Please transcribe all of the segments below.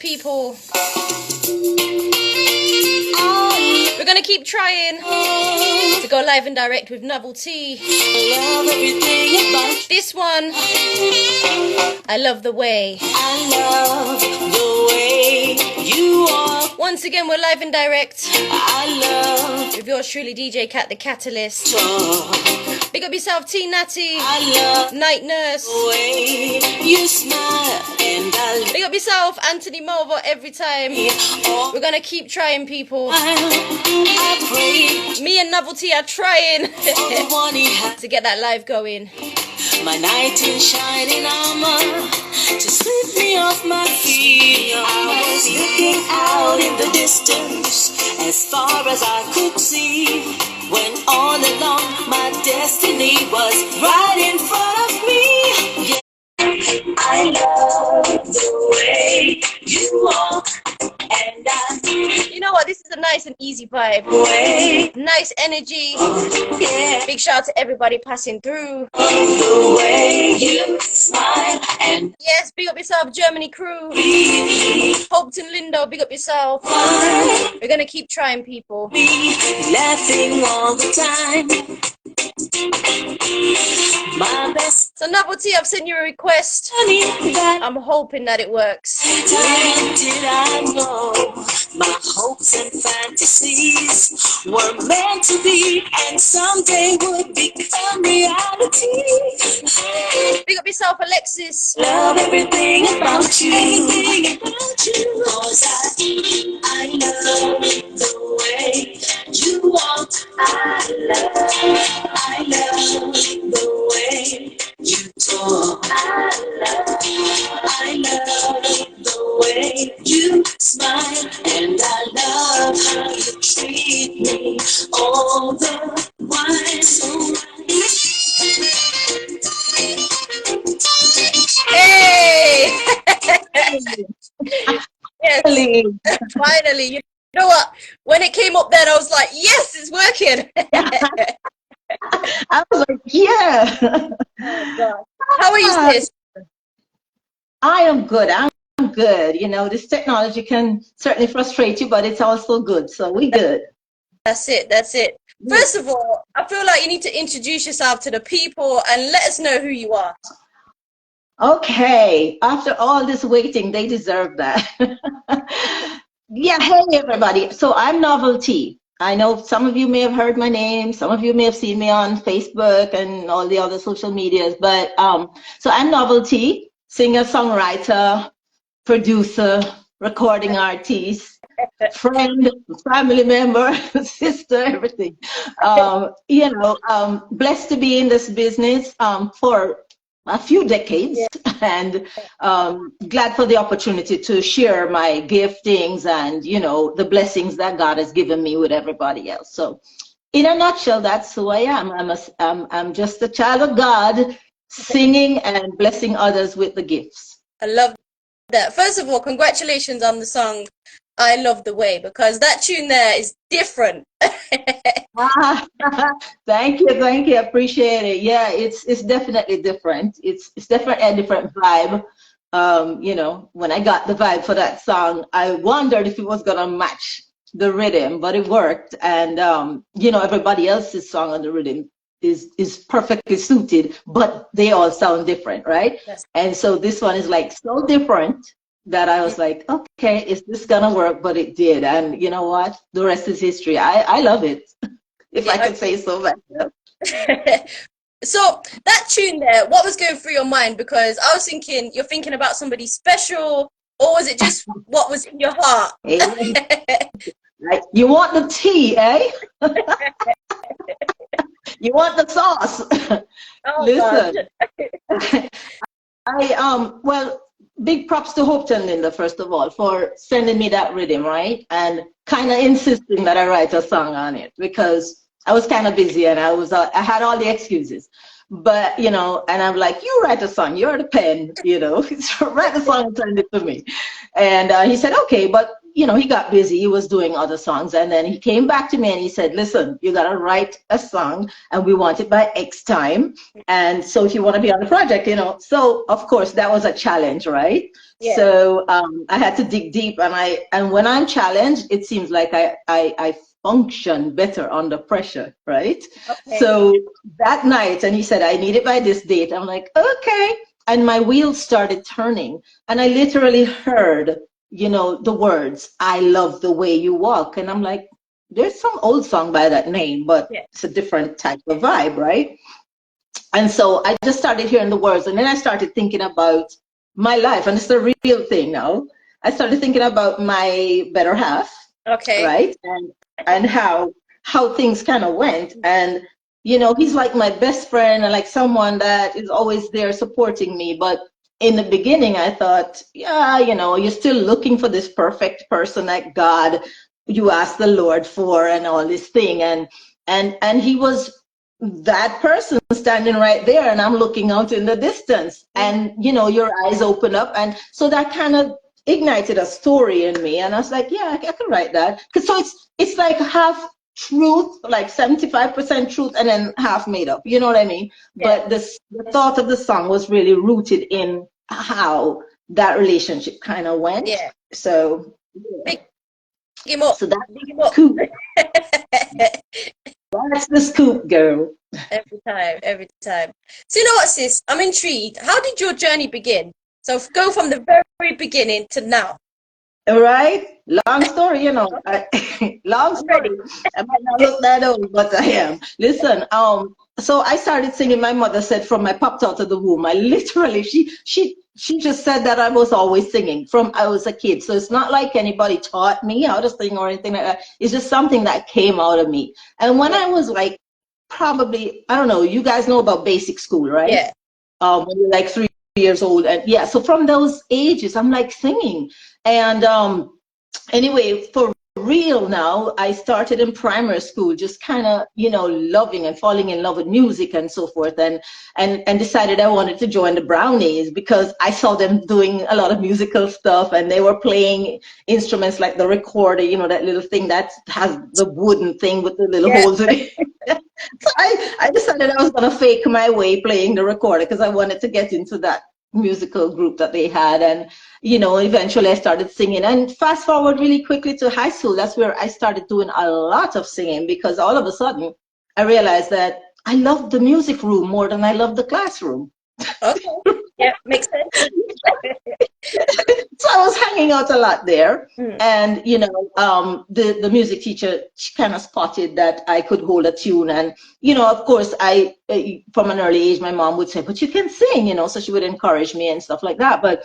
people. We're gonna keep trying to go live and direct with Novelty. This one, I love the way. I love the way you are. Once again, we're live and direct. I love with yours truly, DJ Kat, the Kat-a-lyst. talk. Big up yourself, T Natty, I love Night Nurse. the way you smile, and I Big up yourself, Anthony Mulva, every time. love. We're gonna keep trying, people. I pray Me and Novelty are trying for the one he has. to get that live going. My knight in shining armor to sweep me off my feet. I was looking out in the distance as far as I could see, when all along my destiny was right in front of me. Yeah. I love the way you walk, and You know what? This is a nice and easy vibe. way, Nice energy. yeah, Big shout out to everybody passing through. the way you smile and Yes, big up yourself, Germany crew. be Hopeton Lindo, big up yourself. fine. We're gonna keep trying, people. Me laughing all the time. My best So Novelty, I've sent you a request. honey, that I'm hoping that it works. time did I know my hopes and fantasies were meant to be, and someday would become reality. Big up yourself, Alexis. Love everything about you, everything about you. 'Cause I love the way you walk. I love the way you talk. I love the way you smile, and I love how you treat me all the while. So Hey! Yes, Really? finally. You know what? When it came up then, I was like, yes, it's working. I was like, yeah. Oh, God. How are you, sis? I am good. I'm good. You know, this technology can certainly frustrate you, but it's also good. So we good. That's it. That's it. First of all, I feel like you need to introduce yourself to the people and let us know who you are. Okay. After all this waiting, they deserve that. Yeah. Hey, everybody. So I'm Novelty. I know some of you may have heard my name. Some of you may have seen me on Facebook and all the other social medias. But so I'm Novelty, singer, songwriter, producer, recording artist, friend, family member, sister, everything. Blessed to be in this business for a few decades, and glad for the opportunity to share my giftings and, you know, the blessings that God has given me with everybody else. So in a nutshell, that's who I am. I'm just a child of God, singing and blessing others with the gifts. I love that. First of all, congratulations on the song I Love the Way, because that tune there is different. Thank you, appreciate it. Yeah, it's definitely different. It's definitely a different vibe. You know, when I got the vibe for that song, I wondered if it was gonna match the rhythm, but it worked. And you know, everybody else's song on the rhythm is perfectly suited, but they all sound different, right? Yes. And so this one is like so different that I was like, okay, is this gonna work? But it did, and you know what? The rest is history. I love it, if I could say so myself. So that tune there, what was going through your mind? Because I was thinking, you're thinking about somebody special, or was it just what was in your heart? Right. You want the tea, eh? You want the sauce. Oh, Listen, well, big props to Hopeton Linda, first of all, for sending me that rhythm, right? And kind of insisting that I write a song on it, because I was kind of busy and I had all the excuses. But, you know, and I'm like, you write a song, you're the pen, you know, write a song and send it to me. And he said, okay, but, you know, he got busy. He was doing other songs. And then he came back to me and he said, listen, you got to write a song and we want it by X time. And so if you want to be on the project, you know, so of course that was a challenge, right? Yeah. So I had to dig deep, and when I'm challenged, it seems like I function better under pressure, right? Okay. So that night, and he said, I need it by this date. I'm like, okay. And my wheels started turning, and I literally heard, you know, the words, I love the way you walk. And I'm like, there's some old song by that name, but Yeah. it's a different type of vibe, right? And so I just started hearing the words, and then I started thinking about my life, and it's a real thing now. I started thinking about my better half, Okay. right? And how things kind of went. And you know, he's like my best friend and like someone that is always there supporting me. But in the beginning, I thought, yeah, you know, you're still looking for this perfect person that God you asked the Lord for and all this thing. And he was that person standing right there, and I'm looking out in the distance, and you know, your eyes open up, and so that kind of ignited a story in me, and I was like, yeah, I can write that. Cause so it's like half truth, like 75% truth, and then half made up. You know what I mean? Yeah. But the thought of the song was really rooted in how that relationship kind of went. Yeah. So Big him up. so that's Big him the up. scoop. That's the scoop, girl. Every time. So you know what, sis? I'm intrigued. How did your journey begin? So go from the very beginning to now. All right, long story, you know. Long I'm ready. story. I might not look that old, but I am. Listen, so I started singing. My mother said from I popped out of the womb. I literally, she just said that I was always singing from I was a kid. So it's not like anybody taught me how to sing or anything like that. It's just something that came out of me. And when I was like, probably, I don't know, you guys know about basic school, right? Yeah. When you're like 3 years old, and yeah, so from those ages, I'm like singing. And anyway, for real now, I started in primary school, just kind of, you know, loving and falling in love with music and so forth, and decided I wanted to join the Brownies because I saw them doing a lot of musical stuff, and they were playing instruments like the recorder, you know, that little thing that has the wooden thing with the little Yeah. holes in it. So I decided I was going to fake my way playing the recorder because I wanted to get into that musical group that they had. And you know, eventually I started singing. And fast forward really quickly to high school, that's where I started doing a lot of singing, because all of a sudden I realized that I loved the music room more than I loved the classroom. Okay. Yeah, makes sense. So I was hanging out a lot there. Mm. And you know, the music teacher, she kind of spotted that I could hold a tune. And you know, of course, I from an early age, my mom would say, but you can sing, you know, so she would encourage me and stuff like that. But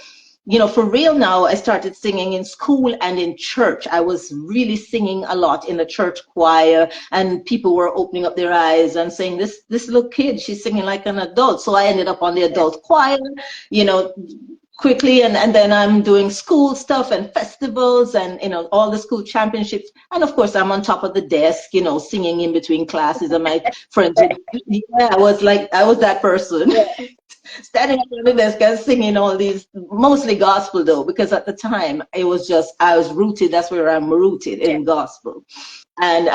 you know, for real now, I started singing in school and in church. I was really singing a lot in the church choir, and people were opening up their eyes and saying, this little kid, she's singing like an adult. So I ended up on the adult choir, you know, quickly. And then I'm doing school stuff and festivals and, you know, all the school championships. And of course, I'm on top of the desk, you know, singing in between classes. And my friends, yeah, I was that person. Yeah. Standing up on the desk and singing all these, mostly gospel though, because at the time it was just, I was rooted, that's where I'm rooted, in gospel. And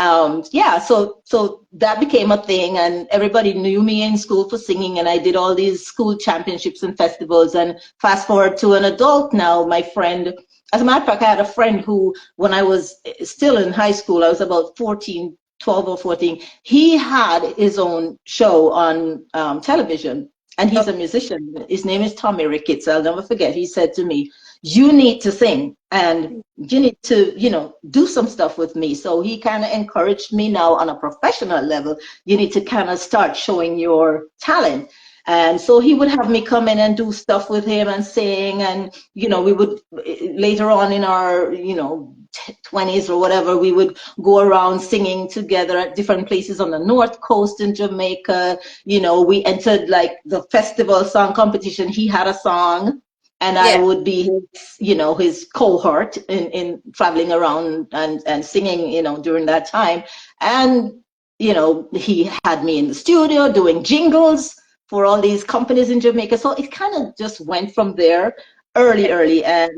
yeah, so that became a thing, and everybody knew me in school for singing, and I did all these school championships and festivals. And fast forward to an adult now, my friend, as a matter of fact, I had a friend who, when I was still in high school, I was about 14, 12 or 14, he had his own show on television. And he's a musician. His name is Tommy Ricketts. I'll never forget. He said to me, you need to sing and you need to, you know, do some stuff with me. So he kind of encouraged me now on a professional level. You need to kind of start showing your talent. And so he would have me come in and do stuff with him and sing. And, you know, we would later on in our, you know, 20s or whatever, we would go around singing together at different places on the North Coast in Jamaica. You know, we entered like the festival song competition. He had a song, and I would be his, you know, his cohort in traveling around and singing, you know, during that time. And, you know, he had me in the studio doing jingles for all these companies in Jamaica. So it kind of just went from there early, and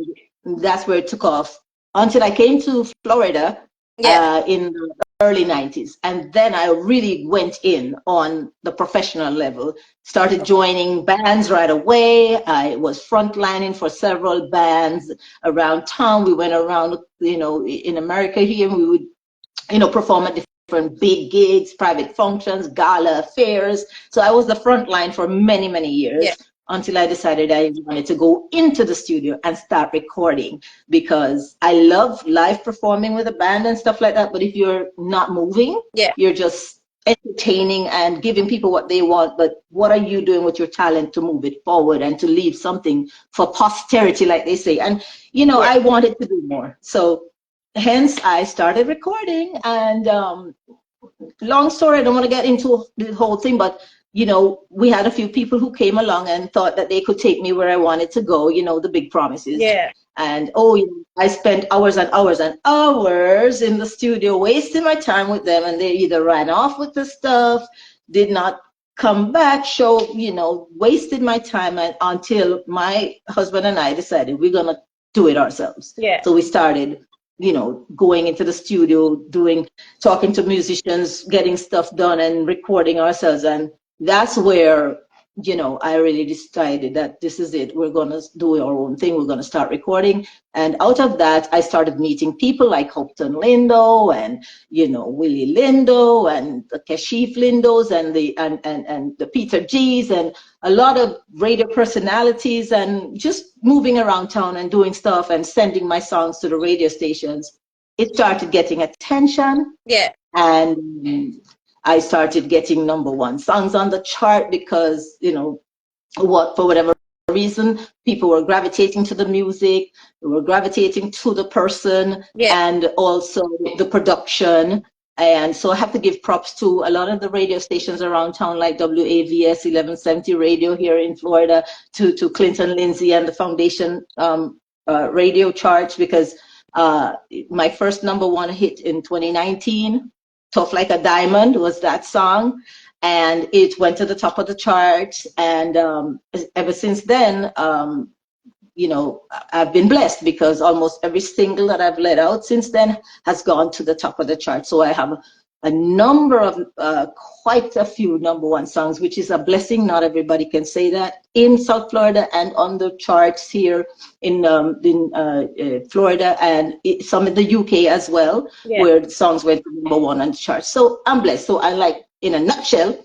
that's where it took off. until I came to Florida Yeah. in the early 90s. And then I really went in on the professional level, started joining bands right away. I was frontlining for several bands around town. We went around, in America here, we would, perform at different big gigs, private functions, gala affairs. So I was the front line for many, many Yeah. years until I decided I wanted to go into the studio and start recording, because I love live performing with a band and stuff like that. But if you're not moving, Yeah. you're just entertaining and giving people what they want. But what are you doing with your talent to move it forward and to leave something for posterity, like they say? And, Yeah. I wanted to do more. So hence I started recording. And long story, I don't want to get into the whole thing, but we had a few people who came along and thought that they could take me where I wanted to go, the big promises. Yeah. And I spent hours and hours and hours in the studio wasting my time with them, and they either ran off with the stuff, did not come back, wasted my time, and until my husband and I decided we're gonna do it ourselves. Yeah. So we started going into the studio, talking to musicians, getting stuff done and recording ourselves. And that's where, I really decided that this is it. We're going to do our own thing. We're going to start recording. And out of that, I started meeting people like Hopton Lindo and, Willie Lindo and the Kashif Lindos and the Peter G's and a lot of radio personalities, and just moving around town and doing stuff and sending my songs to the radio stations. It started getting attention. Yeah. And I started getting #1 songs on the chart because, for whatever reason, people were gravitating to the music, they were gravitating to the person, Yeah. and also the production. And so I have to give props to a lot of the radio stations around town, like WAVS 1170 Radio here in Florida, to Clinton Lindsay and the Foundation radio charts, because my first #1 hit in 2019, Tough Like a Diamond, was that song. And it went to the top of the charts. And ever since then, I've been blessed, because almost every single that I've let out since then has gone to the top of the chart. So I have a number of, quite a few #1 songs, which is a blessing. Not everybody can say that in South Florida and on the charts here in Florida, and some in the UK as well, where songs went to #1 on the charts. So I'm blessed. So in a nutshell,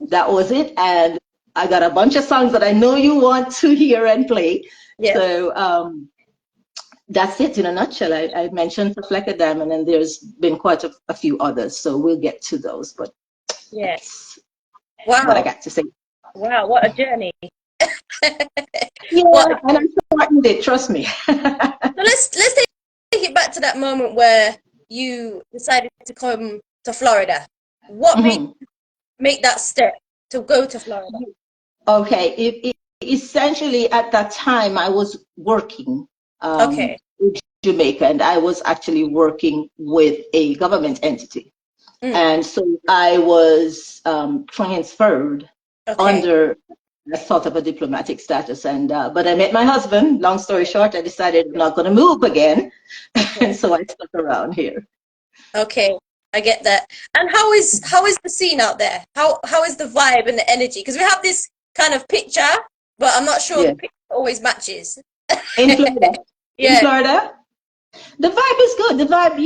that was it. And I got a bunch of songs that I know you want to hear and play. Yeah. So that's it in a nutshell. I mentioned Tough Like a Diamond, and there's been quite a few others. So we'll get to those. But yes, wow, what I got to say. Wow, what a journey! Yeah, and I'm starting it. Trust me. So let's take it back to that moment where you decided to come to Florida. What made you make that step to go to Florida? Okay, essentially at that time I was working in Jamaica, and I was actually working with a government entity. And so I was transferred under a sort of a diplomatic status. And but I met my husband. Long story short, I decided I'm not going to move again. And so I stuck around here. Okay, I get that. And how is the scene out there? How is the vibe and the energy? Because we have this kind of picture, but I'm not sure the picture always matches. In Florida? In Florida? The vibe is good. The vibe,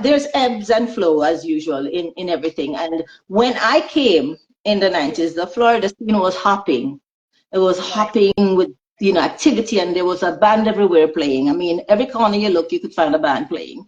there's ebbs and flow as usual in everything. And when I came in the 90s, the Florida scene was hopping. It was hopping with, activity, and there was a band everywhere playing. I mean, every corner you look, you could find a band playing.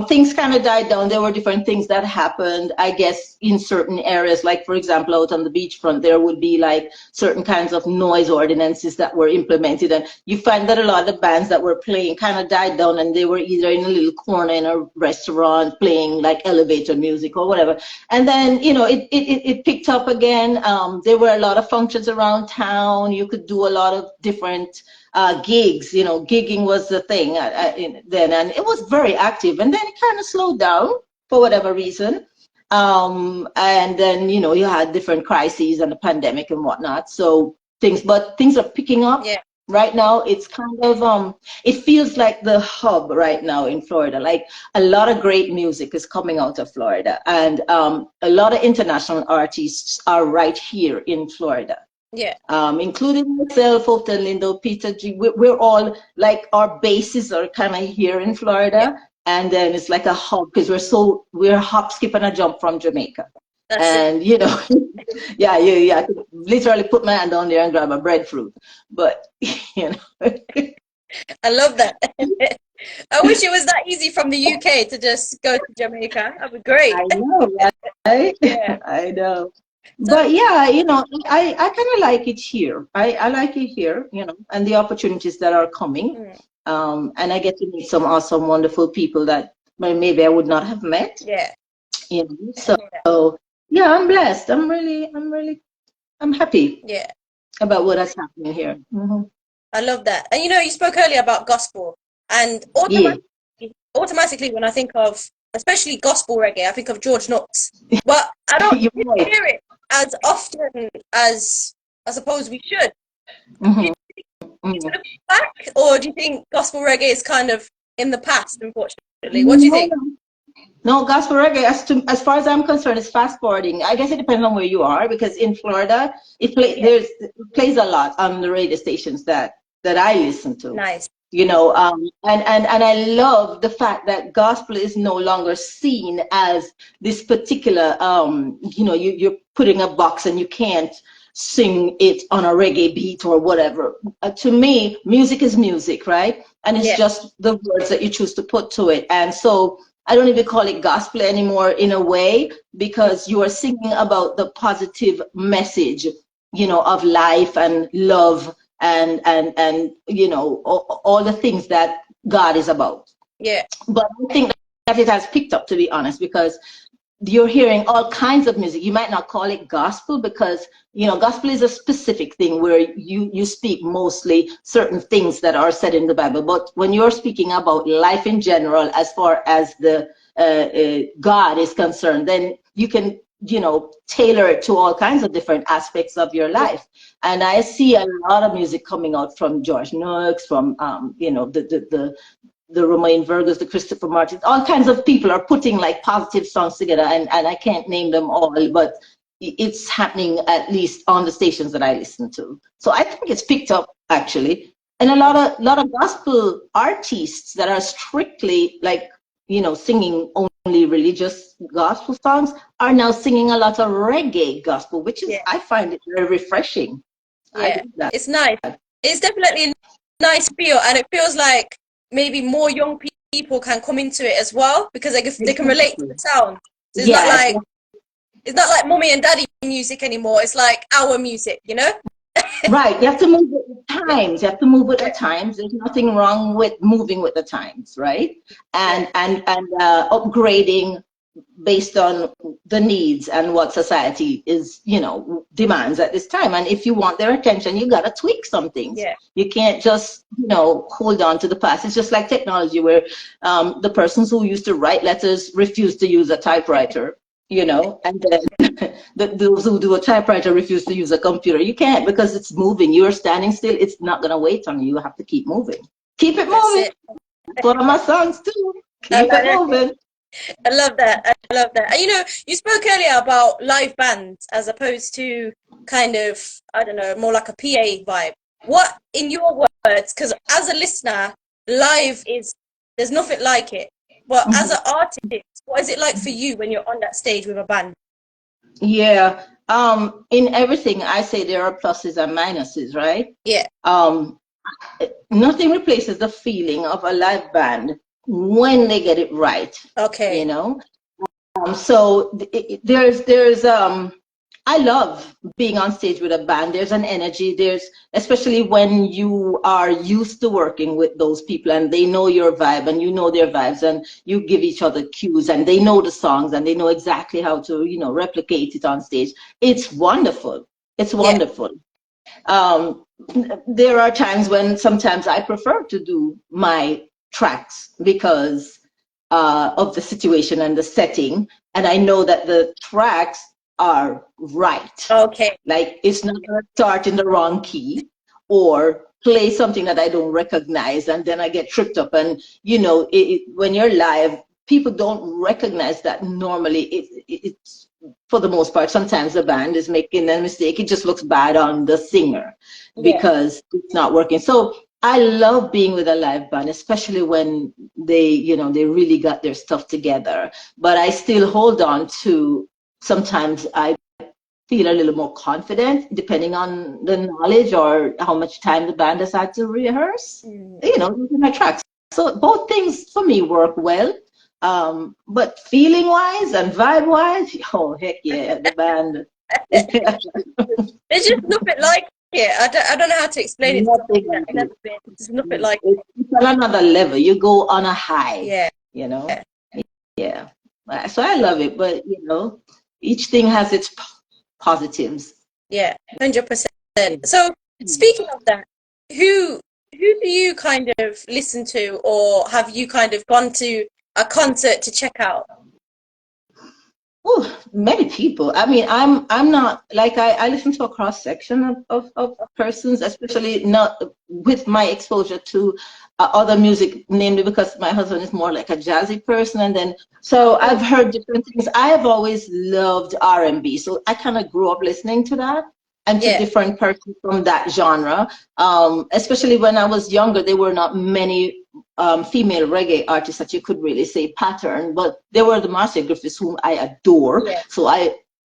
Things kind of died down. There were different things that happened, I guess, in certain areas. Like, for example, out on the beachfront, there would be like certain kinds of noise ordinances that were implemented. And you find that a lot of the bands that were playing kind of died down, and they were either in a little corner in a restaurant playing like elevator music or whatever. And then, it picked up again. There were a lot of functions around town. You could do a lot of different gigs. Gigging was the thing then, and it was very active. And then it kind of slowed down for whatever reason. And then you had different crises and the pandemic and whatnot. So things are picking up Right now, it's kind of it feels like the hub right now in Florida. Like a lot of great music is coming out of Florida, and a lot of international artists are right here in Florida. Yeah. Including myself, Hotel Lindo, Peter G. We're all like our bases are kind of here in Yeah. Florida, and then it's like a hub because we're a hop, skip, and a jump from Jamaica. That's it. And you know, yeah, I could literally put my hand down there and grab a breadfruit. But you know, I love that. I wish it was that easy from the UK to just go to Jamaica. That'd be great. I know, right? Yeah. I know. So, But yeah, you know, I kind of like it here. I like it here, you know, and the opportunities that are coming. mm, And I get to meet some awesome, wonderful people that maybe I would not have met, yeah. you know. So yeah, I'm blessed. I'm happy Yeah. about what is happening here. Hmm. I love that. And you know, you spoke earlier about gospel, and Yeah. automatically when I think of especially gospel reggae, I think of George Knox. But I don't You're right. hear it as often as I suppose we should. Do you Hmm. think it's gonna come back, or do you think gospel reggae is kind of in the past, unfortunately? What do you No, think? no, gospel reggae, as far as I'm concerned, is fast forwarding. I guess it depends on where you are, because in Florida, Yeah. it plays a lot on the radio stations that I listen to. Nice. You know, and I love the fact that gospel is no longer seen as this particular, you know, you're putting a box and you can't sing it on a reggae beat or whatever. To me, music is music, right? And it's Yeah. just the words that you choose to put to it. And so I don't even call it gospel anymore in a way, because you are singing about the positive message, you know, of life and love and you know, all the things that God is about. Yeah. But I think that it has picked up, to be honest, because you're hearing all kinds of music. You might not call it gospel because, you know, gospel is a specific thing where you speak mostly certain things that are said in the Bible. But when you're speaking about life in general, as far as the God is concerned, then you can, you know, tailor it to all kinds of different aspects of your life. And I see a lot of music coming out from George Nooks, from you know, the Romain Virgos, the Christopher Martins, all kinds of people are putting like positive songs together, and I can't name them all, but it's happening at least on the stations that I listen to. So I think it's picked up actually. And a lot of gospel artists that are strictly like, you know, singing only religious gospel songs are now singing a lot of reggae gospel, which is, Yeah. I find it very refreshing. Yeah. It's nice. It's definitely a nice feel, and it feels like maybe more young people can come into it as well, because they can relate to the sound. So Yes. it's not like mommy and daddy music anymore. It's like our music, you know? Right, you have to move with the times. You have to move with the times. There's nothing wrong with moving with the times, right? And upgrading based on the needs and what society is, you know, demands at this time. And if you want their attention, you gotta tweak some things. Yeah. You can't just, you know, hold on to the past. It's just like technology, where the persons who used to write letters refuse to use a typewriter. You know, and then those who do a typewriter refuse to use a computer. You can't, because it's moving. You're standing still. It's not going to wait on you. You have to keep moving. Keep it moving. That's one of my songs too. Keep it moving. I love that. I love that. And you know, you spoke earlier about live bands as opposed to kind of, I don't know, more like a PA vibe. What, in your words, because as a listener, live is, there's nothing like it. But as an artist, what is it like for you when you're on that stage with a band? Yeah. In everything, I say there are pluses and minuses, right? Yeah. Nothing replaces the feeling of a live band when they get it right. Okay. You know? So there's I love being on stage with a band. There's an energy. There's, especially when you are used to working with those people and they know your vibe and you know their vibes, and you give each other cues and they know the songs and they know exactly how to, you know, replicate it on stage. It's wonderful. It's wonderful. Yeah. There are times when sometimes I prefer to do my tracks because of the situation and the setting, and I know that the tracks are right. Okay. Like, it's not going to start in the wrong key, or play something that I don't recognize, and then I get tripped up. And you know, when you're live, people don't recognize that normally. It's for the most part, sometimes the band is making a mistake. It just looks bad on the singer because it's not working. So I love being with a live band, especially when they, you know, they really got their stuff together. But I still hold on to, sometimes I feel a little more confident depending on the knowledge or how much time the band has had to rehearse, you know, using my tracks. So both things for me work well. But feeling wise and vibe wise, oh heck yeah, the band. There's just nothing like it. I don't know how to explain it. There's nothing like it. It's on another level. You go on a high. Yeah. You know. Yeah. So I love it, but you know, each thing has its positives. Yeah, 100%. So speaking of that, who do you kind of listen to, or have you kind of gone to a concert to check out? Oh, many people. I mean, I'm not like I listen to a cross section of persons, especially not with my exposure to other music, namely because my husband is more like a jazzy person, and then so I've heard different things. I have always loved R&B, so I kind of grew up listening to that and to different persons from that genre. Especially when I was younger, there were not many female reggae artists that you could really say pattern, but they were the Marcia Griffiths, whom I adore. So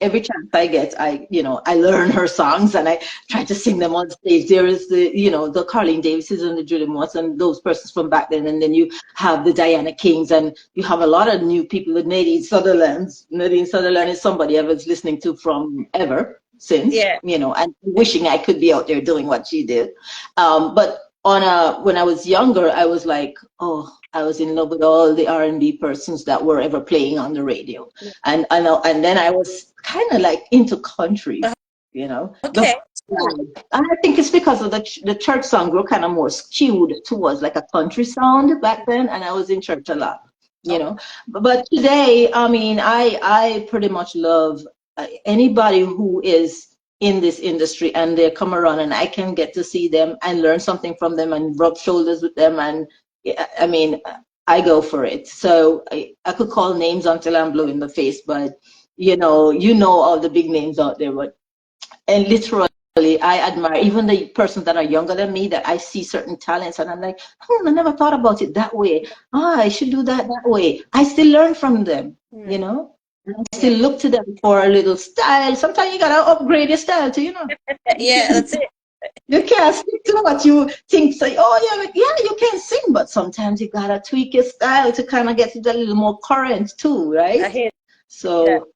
every chance I get, I learn her songs and I try to sing them on stage. There is the, you know, the Carlene Davises and the Julie Moss and those persons from back then, and then you have the Diana Kings, and you have a lot of new people. The Nadine Sutherland. Nadine Sutherland is somebody I was listening to from ever since, you know, and wishing I could be out there doing what she did. But when I was younger, I was like, oh, I was in love with all the R&B persons that were ever playing on the radio. And then I was kind of like into country, you know. Okay. And I think it's because of the church songs were kind of more skewed towards like a country sound back then, and I was in church a lot, you know. But today, I mean, I pretty much love anybody who is in this industry and they come around and I can get to see them and learn something from them and rub shoulders with them, and I mean, I go for it. So I could call names until I'm blue in the face, but you know all the big names out there. But and literally, I admire even the persons that are younger than me, that I see certain talents and I'm like, I never thought about it that way. I should do that way. I still learn from them, you know. I still look to them for a little style. Sometimes you gotta upgrade your style too, you know. Yeah, that's it. You can't stick to what you think. Say, oh yeah, you can sing, but sometimes you gotta tweak your style to kind of get it a little more current too, right? I hear. So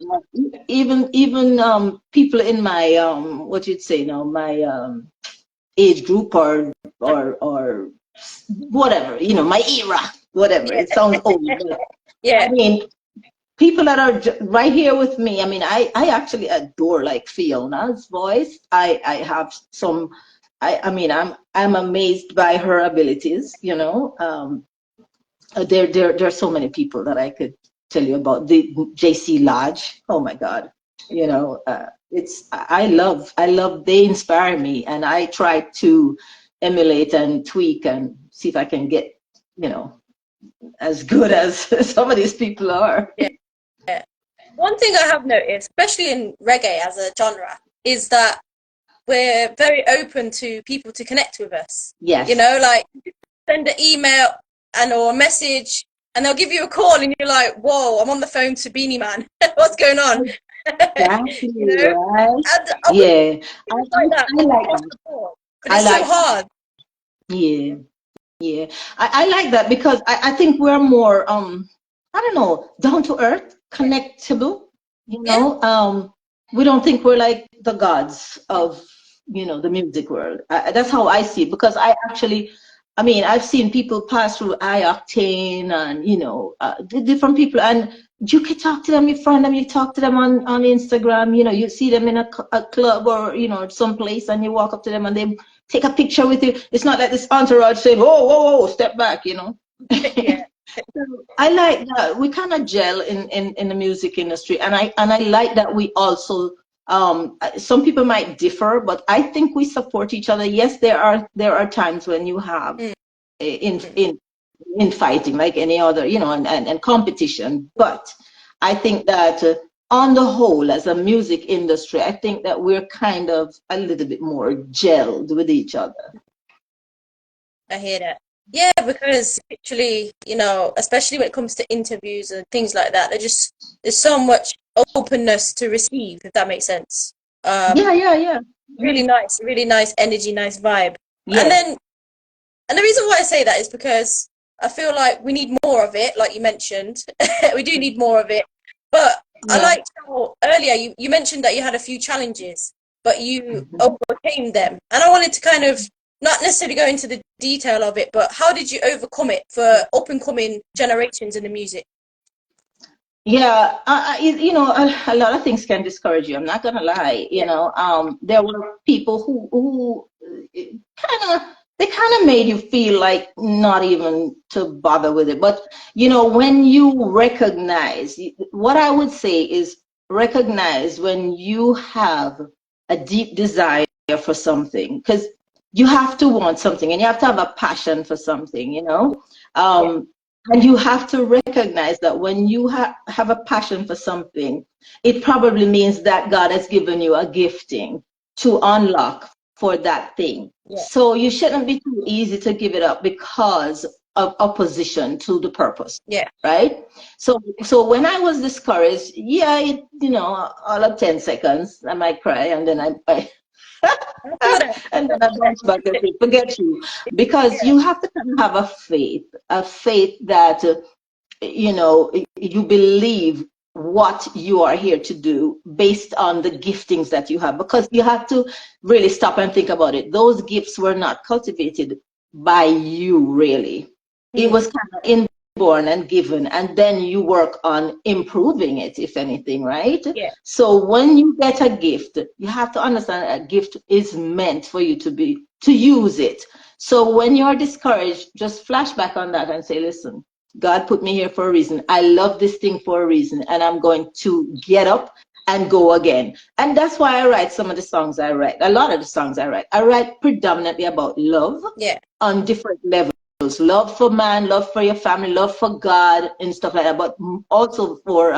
even people in my what you'd say now, my age group or whatever, you know, my era, whatever. It sounds old, but I mean, people that are right here with me, I mean, I actually adore like Fiona's voice. I have some, I mean, I'm amazed by her abilities, you know. There are so many people that I could tell you about. The JC Lodge, oh my God, you know, I love, they inspire me, and I try to emulate and tweak and see if I can get, you know, as good as some of these people are. One thing I have noticed, especially in reggae as a genre, is that we're very open to people to connect with us. Yes. You know, like send an email or a message and they'll give you a call and you're like, whoa, I'm on the phone to Beanie Man. What's going on? Exactly, you know? right? I like that. But it's so hard. Yeah. Yeah. I like that because I think we're more I don't know, down to earth, connectable, you know. We don't think we're like the gods of, you know, the music world. That's how I see it, because I mean, I've seen people pass through iOctane and, you know, different people, and you can talk to them, you find them, you talk to them on Instagram, you know, you see them in a club or, you know, someplace, and you walk up to them and they take a picture with you. It's not like this entourage saying, whoa, whoa, whoa, step back, you know. So I like that we kind of gel in the music industry, and I like that we also Some people might differ, but I think we support each other. Yes, there are times when you have in fighting like any other, and competition. But I think that on the whole, as a music industry, I think that we're kind of a little bit more gelled with each other. I hear that. Yeah, because actually, especially when it comes to interviews and things like that, there's so much openness to receive, if that makes sense. Yeah. Really nice energy, nice vibe. And Yes. then, and the reason why I say that is because I feel like we need more of it, like you mentioned. We do need more of it. But I Yeah. liked how earlier you mentioned that you had a few challenges, but you overcame them. And I wanted to kind of not necessarily go into the detail of it, but how did you overcome it for up and coming generations in the music? Yeah, a lot of things can discourage you. I'm not gonna lie. Yeah, There were people who kind of they kind of made you feel like not even to bother with it. But when you recognize, what I would say is recognize when you have a deep desire for something, because you have to want something and you have to have a passion for something. yeah, And you have to recognize that when you have a passion for something, it probably means that God has given you a gifting to unlock for that thing. yeah, So you shouldn't be too easy to give it up because of opposition to the purpose, yeah. right? So when I was discouraged, yeah, all of 10 seconds, I might cry and then I I feel that. and then I bounce back and say, forget you. Because Yeah, you have to kind of have a faith that, you believe what you are here to do based on the giftings that you have. Because you have to really stop and think about it. Those gifts were not cultivated by you, really. It was kind of inborn and given, and then you work on improving it, if anything, right? yeah, So when you get a gift, you have to understand that a gift is meant for you to use it. So when you're discouraged, just flash back on that and say, listen, God put me here for a reason. I love this thing for a reason, and I'm going to get up and go again. And that's why I write some of the songs I write. A lot of the songs I write. I write predominantly about love yeah, on different levels. Love for man, love for your family, love for God, and stuff like that. But also for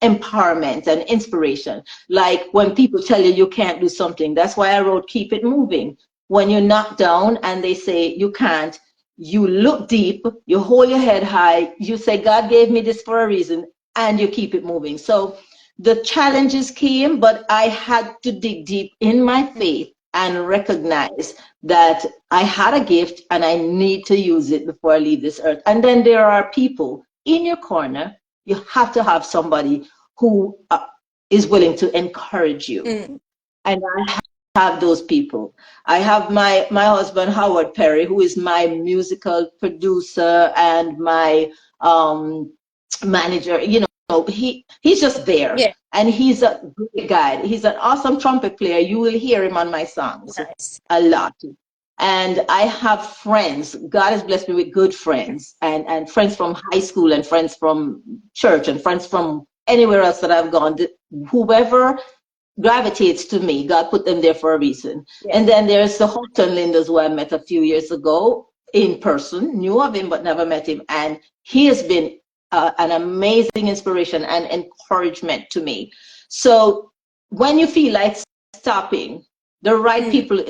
empowerment and inspiration. Like when people tell you you can't do something, that's why I wrote Keep It Moving. When you're knocked down and they say you can't, you look deep, you hold your head high, you say, God gave me this for a reason, and you keep it moving. So the challenges came, but I had to dig deep in my faith and recognize that I had a gift and I need to use it before I leave this earth. And then there are people in your corner. You have to have somebody who is willing to encourage you. And I have those people. I have my husband, Howard Perry, who is my musical producer and my manager. He's just there. yeah. And he's a great guy. He's an awesome trumpet player. You will hear him on my songs Nice. a lot. And I have friends. God has blessed me with good friends and friends from high school and friends from church and friends from anywhere else that I've gone. Whoever gravitates to me, God put them there for a reason. Yeah, And then there's the Houghton Linders who I met a few years ago in person, knew of him but never met him. And he has been an amazing inspiration and encouragement to me. So when you feel like stopping, the right people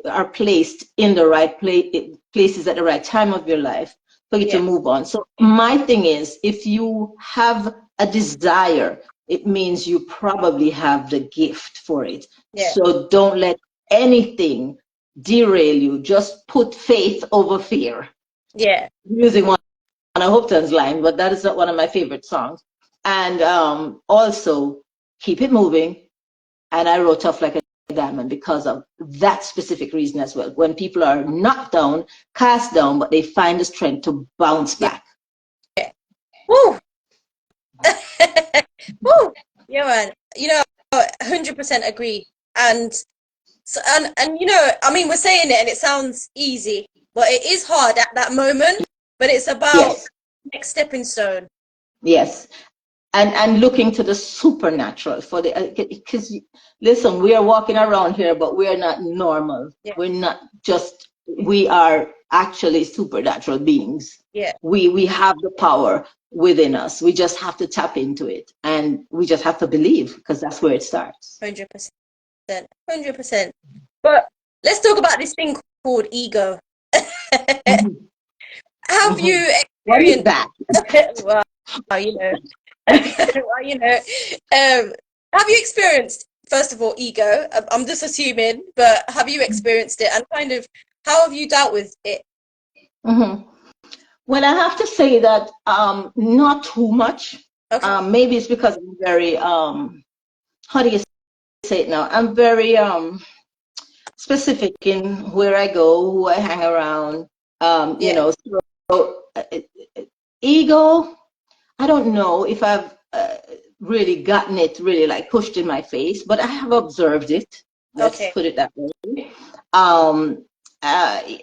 are placed in the right places at the right time of your life for you to yeah, move on. So my thing is, if you have a desire, it means you probably have the gift for it. yeah, So don't let anything derail you. Just put faith over fear. yeah. Using one of Houghton's line, but that is not one of my favorite songs. And also, keep it moving. And I wrote Tough Like a Diamond because of that specific reason as well. When people are knocked down, cast down, but they find the strength to bounce Yeah. back. Woo! Woo! Yeah, man. 100% agree. And so, and I mean, we're saying it and it sounds easy, but it is hard at that moment. But it's about Yes, next stepping stone. yes. and looking to the supernatural for the, because listen, we are walking around here, but we are not normal. Yeah. We're not just, we are actually supernatural beings. Yeah. We have the power within us. We just have to tap into it, and we just have to believe, because that's where it starts. 100%. 100%. But let's talk about this thing called ego. Mhm. Have Mhm. you What is experienced that? well, you know, well, you know, have you experienced, first of all, ego? I'm just assuming, but have you experienced it, and kind of how have you dealt with it? Mhm. Well, I have to say that not too much. Okay. Maybe it's because I'm very how do you say it now? I'm very specific in where I go, who I hang around. You Yeah. know, so ego. I don't know if I've really gotten it really like pushed in my face, but I have observed it. Let's Okay. put it that way. Um, I,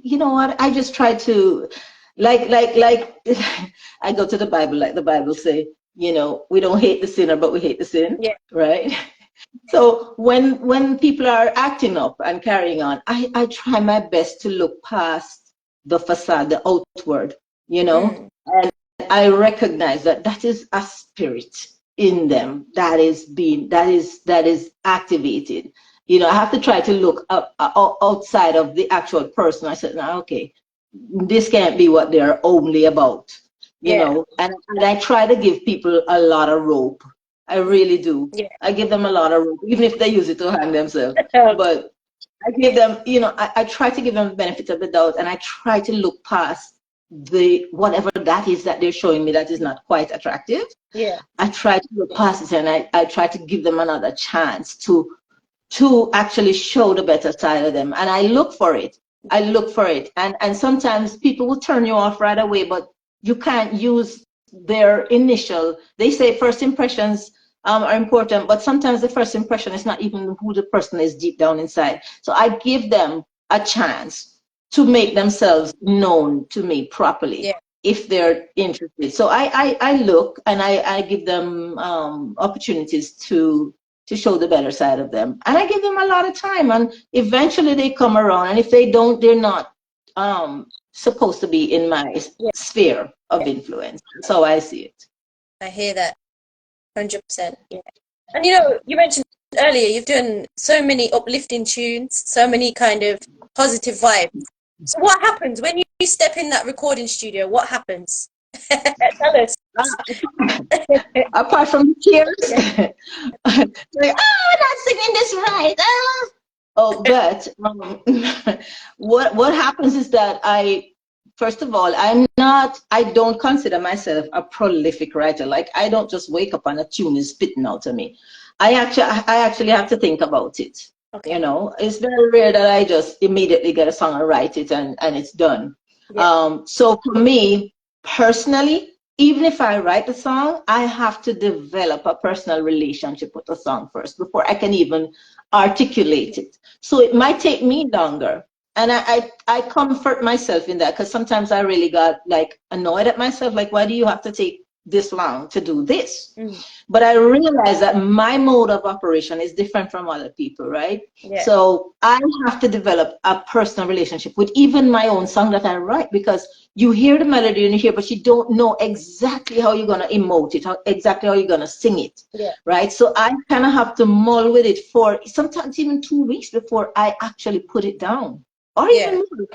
you know what? I just try to, like, I go to the Bible, like the Bible say, you know, we don't hate the sinner, but we hate the sin, Yeah. right? So when people are acting up and carrying on, I try my best to look past the facade, the outward, you know, Mm. and I recognize that that is a spirit in them that is being that is activated. You know, I have to try to look up outside of the actual person. I said, now, okay, this can't be what they're only about, you Yeah. know, and I try to give people a lot of rope. I really do. Yeah. I give them a lot of rope, even if they use it to hang themselves. Okay. But I give them, you know, I try to give them the benefit of the doubt, and I try to look past the whatever that is that they're showing me that is not quite attractive. Yeah. I try to look past it, and I try to give them another chance to actually show the better side of them. And I look for it. I look for it. And sometimes people will turn you off right away, but you can't use their initial, they say first impressions are important, but sometimes the first impression is not even who the person is deep down inside. So I give them a chance to make themselves known to me properly Yeah. if they're interested. So I look, and I give them opportunities to show the better side of them. And I give them a lot of time, and eventually they come around. And if they don't, they're not supposed to be in my Yeah. sphere of influence. That's how I see it. I hear that. 100%. Yeah. And you know, you mentioned earlier you've done so many uplifting tunes, so many kind of positive vibes. So what happens when you step in that recording studio? What happens? Tell us. Apart from the tears, like, oh, I'm not singing this right. Ah. Oh, but what happens is that first of all, I don't consider myself a prolific writer. Like, I don't just wake up and a tune is spitting out of me. I actually have to think about it. You Okay. know, it's very rare that I just immediately get a song and write it and it's done. Yeah. So for me personally, even if I write a song, I have to develop a personal relationship with the song first before I can even articulate it. So it might take me longer. And I comfort myself in that, because sometimes I really got like annoyed at myself, like, why do you have to take this long to do this? Mm. But I realize that my mode of operation is different from other people, right? Yeah. So I have to develop a personal relationship with even my own song that I write, because you hear the melody and you hear, but you don't know exactly how you're going to emote it, exactly how you're going to sing it, Yeah. right? So I kind of have to mull with it for sometimes even 2 weeks before I actually put it down, or even Yeah. more.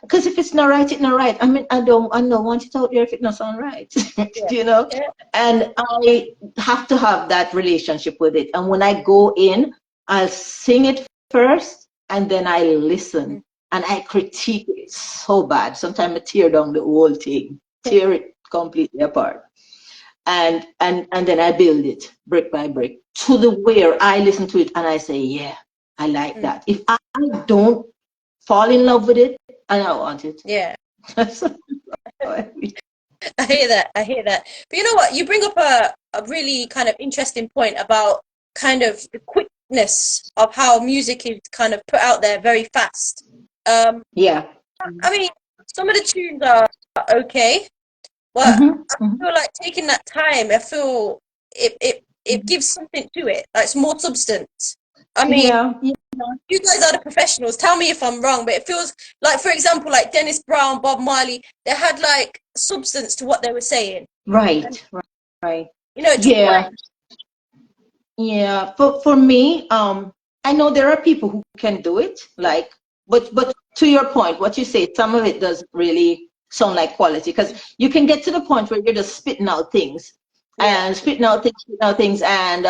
Because if it's not right, it's not right. I mean, I don't want it out there if it not sound right, Yeah. you know. Yeah. And I have to have that relationship with it. And when I go in, I'll sing it first, and then I listen, Mm. and I critique it so bad. Sometimes I tear down the whole thing, tear it completely apart, and then I build it brick by brick to the where I listen to it and I say, yeah, I like Mm. that. If I don't fall in love with it, I don't want it. Yeah. That's how I feel. I hear that. I hear that. But you know what? You bring up a really kind of interesting point about kind of the quickness of how music is kind of put out there very fast. Um, Yeah. I mean, some of the tunes are okay, But Mhm, I mhm. feel like taking that time, I feel it gives something to it. Like it's more substance. I mean, Yeah, yeah, you guys are the professionals. Tell me if I'm wrong, but it feels like, for example, like Dennis Brown, Bob Marley, they had like substance to what they were saying. And, right, right. it took away. Yeah, yeah. For me, I know there are people who can do it, like, but to your point, what you say, some of it doesn't really sound like quality because you can get to the point where you're just spitting out things Yeah, spitting out things, and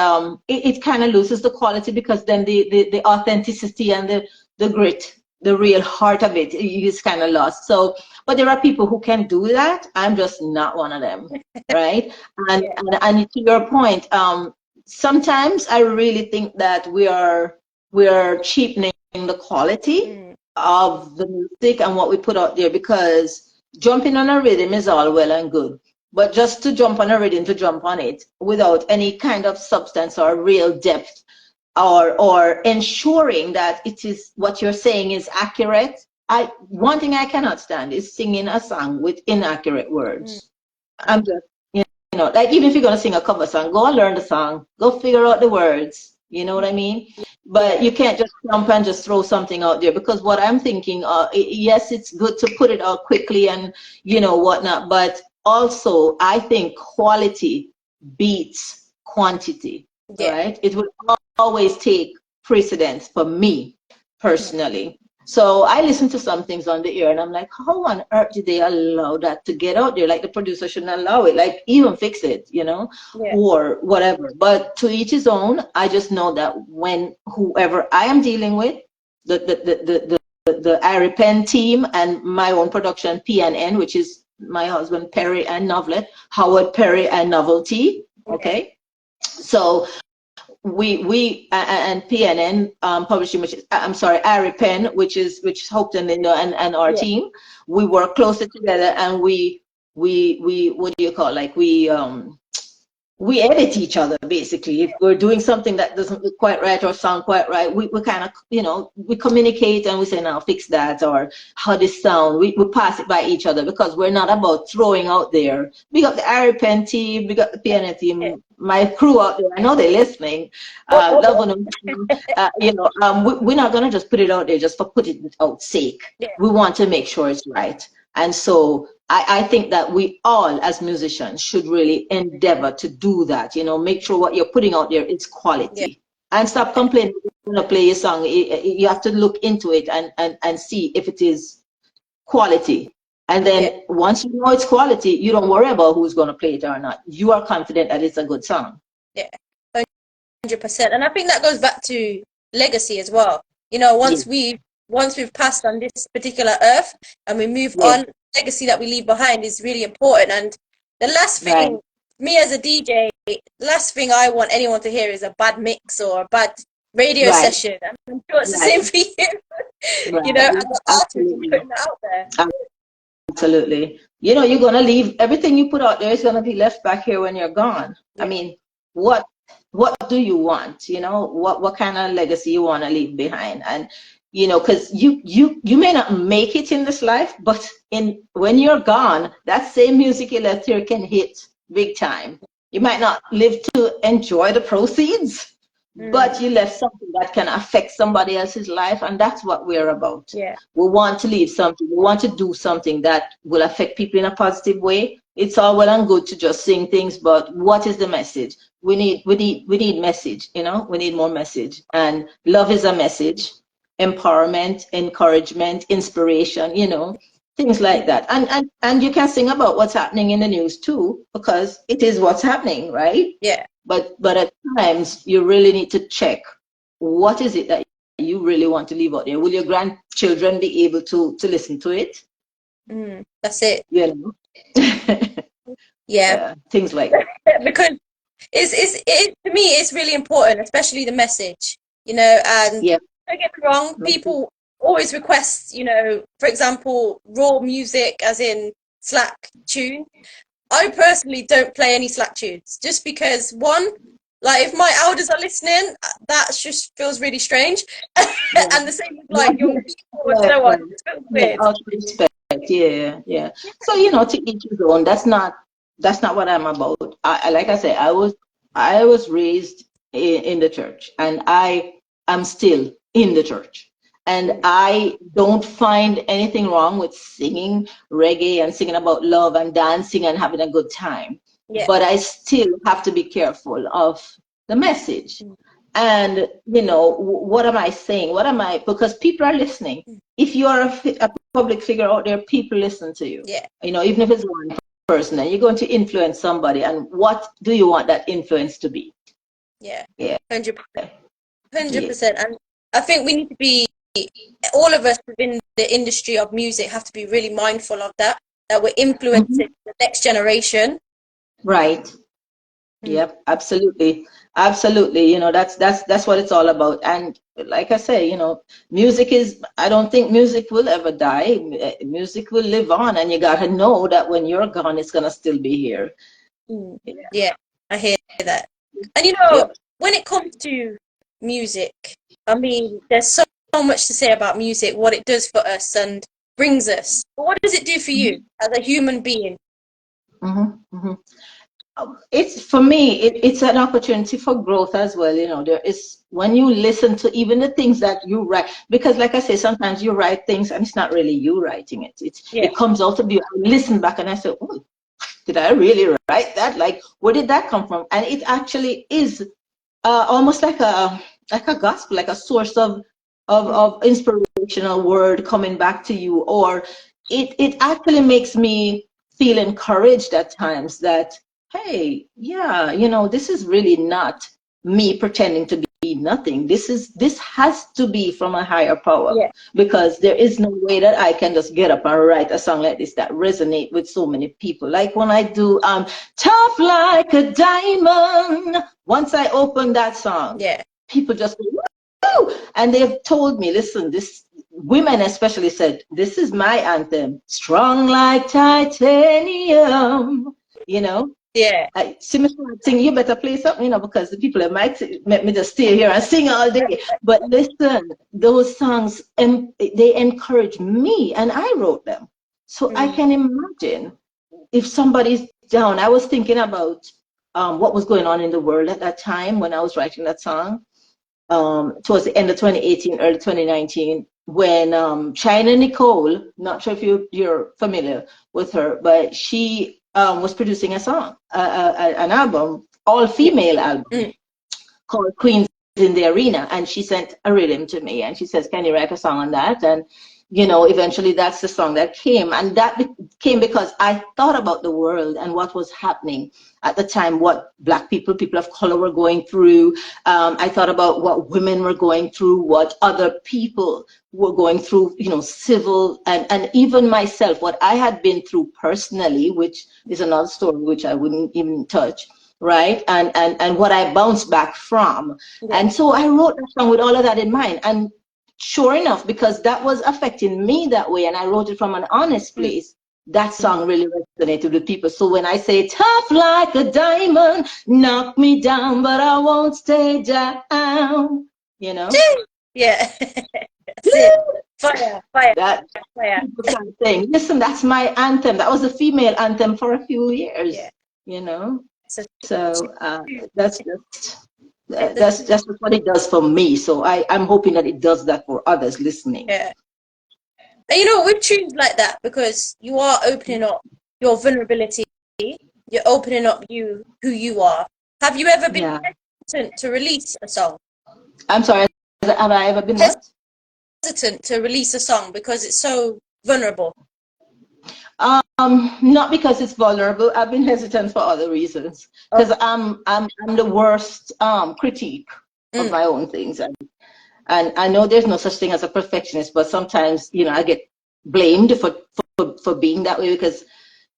it kind of loses the quality because then the authenticity and the grit, the real heart of it is kind of lost. So, but there are people who can do that. I'm just not one of them, right? And yeah, and to your point, sometimes I really think that we are cheapening the quality mm, of the music and what we put out there, because jumping on a rhythm is all well and good, but just to jump on a rhythm to jump on it without any kind of substance or real depth, or ensuring that it is what you're saying is accurate. One thing I cannot stand is singing a song with inaccurate mm, words. I'm just, like, even if you're gonna sing a cover song, go and learn the song, go figure out the words. You know what I mean? But yeah, you can't just jump and just throw something out there, because what I'm thinking, yes, it's good to put it out quickly and whatnot, but also I think quality beats quantity, yeah. right? It will always take precedence for me personally. So I listen to some things on the air and I'm like, how on earth did they allow that to get out there? Like, the producer shouldn't allow it, like even fix it, Yeah, or whatever. But to each his own. I just know that when whoever I am dealing with, the Irie Pen team and my own production, PNN, which is my husband Perry and Novelet, Howard Perry and Novelty. yeah, Okay. So we and PNN publishing, which is, I'm sorry, Ari Pen, which is Hope and Linda and our yeah. team. We work closer together, and we what do you call, like, we edit each other basically. If we're doing something that doesn't look quite right or sound quite right, we kind of, we communicate and we say, now fix that, or how this sound. We pass it by each other, because we're not about throwing out there. We got the Pen team, we got the PNN Yeah. team, my crew out there. I know they're listening. Love on them. We're not gonna just put it out there just for putting it out sake. Yeah, We want to make sure it's right. And so I think that we all as musicians should really endeavor to do that, make sure what you're putting out there is yeah, quality. And stop complaining if you're going to play a song. You have to look into it and see if it is quality. And yeah, then once you know it's quality, you don't worry about who's going to play it or not. You are confident that it's a good song. yeah. 100%. And I think that goes back to legacy as well. Yeah, Once we've passed on this particular earth and we move yeah, on, legacy that we leave behind is really important. And the last right, thing, me as a DJ, last thing I want anyone to hear is a bad mix or a bad radio right, session. I'm sure it's the right, same for you. right. As an artist, you're Absolutely. putting that out there. Absolutely. You're gonna leave everything you put out there is gonna be left back here when you're gone. I Yeah, mean, what do you want? What kind of legacy you want to leave behind? And because you may not make it in this life, but in when you're gone, that same music you left here can hit big time. You might not live to enjoy the proceeds, but mm, you left something that can affect somebody else's life, and that's what we're about. yeah, We want to leave something. We want to do something that will affect people in a positive way. It's all well and good to just sing things, but what is the message? We need message. We need more message. And love is a message. Empowerment, encouragement, inspiration. Things like that. And you can sing about what's happening in the news too, because it is what's happening, right? yeah. But at times you really need to check, what is it that you really want to leave out there. Will your grandchildren be able to listen to it? That's it. You know, Yeah. yeah, things like that. Because to me it's really important, especially the message, and Yeah, don't get me wrong, people always request, for example, raw music as in slack tune. I personally don't play any slack tunes just because, one, like if my elders are listening, that just feels really strange. yeah, And the same with like young people and yeah, so yeah, on, it feels yeah. weird. Out of respect. Yeah, yeah. So, you know, to each his own. That's not what I'm about. Like I say, I was raised in the church, and I am still in the church. And I don't find anything wrong with singing reggae and singing about love and dancing and having a good time. Yeah. But I still have to be careful of the message. And, you know, what am I saying? What am I, because people are listening. If you are a public figure out there, people listen to you. Yeah. You know, even if it's one person, and you're going to influence somebody. And what do you want that influence to be? Yeah. Yeah. 100%. Yeah. 100%. And I think we need to be, all of us within the industry of music have to be really mindful of that we're influencing the next generation. Right. Yep, absolutely. Absolutely. You know, that's what it's all about. And like I say, you know, I don't think music will ever die. Music will live on, and you gotta know that when you're gone, it's gonna still be here. Yeah, I hear that. And you know, Yep. when it comes to music, I mean, there's so much to say about music, what it does for us and brings us. But what does it do for you as a human being? It's for me, it's an opportunity for growth as well. You know, there is when you listen to even the things that you write, because like I say, sometimes you write things and it's not really you writing it. Yeah. It comes out of you. I listen back and I say, oh, did I really write that? Like, where did that come from? And it actually is almost like a gospel, like a source of inspirational word coming back to you, or it actually makes me feel encouraged at times that, hey, yeah, you know, this is really not me pretending to be nothing. This has to be from a higher power, Yeah. because there is no way that I can just get up and write a song like this that resonate with so many people. Like when I do Tough Like a Diamond, once I open that song, Yeah. people just go, woo! And they've told me, listen, this women especially said, this is my anthem, strong like titanium, you know. Yeah. See me sing, you better play something, you know, because the people that might make me just stay here and sing all day. But listen, those songs, they encourage me, and I wrote them. So I can imagine if somebody's down. I was thinking about what was going on in the world at that time when I was writing that song, towards the end of 2018, early 2019, when China Nicole, not sure if you're familiar with her, but she was producing a song, an album, all-female album called Queens in the Arena, and she sent a rhythm to me, and she says, can you write a song on that? And you know, eventually that's the song that came, and that came because I thought about the world and what was happening at the time, what Black people of color were going through. I thought about what women were going through, what other people were going through, you know, civil, and even myself, what I had been through personally, which is another story which I wouldn't even touch. Right, and what I bounced back from. And so I wrote that song with all of that in mind. And sure enough, because that was affecting me that way, and I wrote it from an honest place, that song really resonated with people. So when I say tough like a diamond, knock me down, but I won't stay down, you know? Yeah. That's it. Fire, fire, That fire. people start saying, listen, that's my anthem. That was a female anthem for a few years, you know? So that's what it does for me. So I'm hoping that it does that for others listening. Yeah. And you know, with tunes like that, because you are opening up your vulnerability, you're opening up who you are. Have you ever been hesitant to release a song? I'm sorry, have I ever been what? Hesitant to release a song because it's so vulnerable. Not because it's vulnerable. I've been hesitant for other reasons. Because I'm the worst critique of my own things. And I know there's no such thing as a perfectionist, but sometimes, you know, I get blamed for being that way because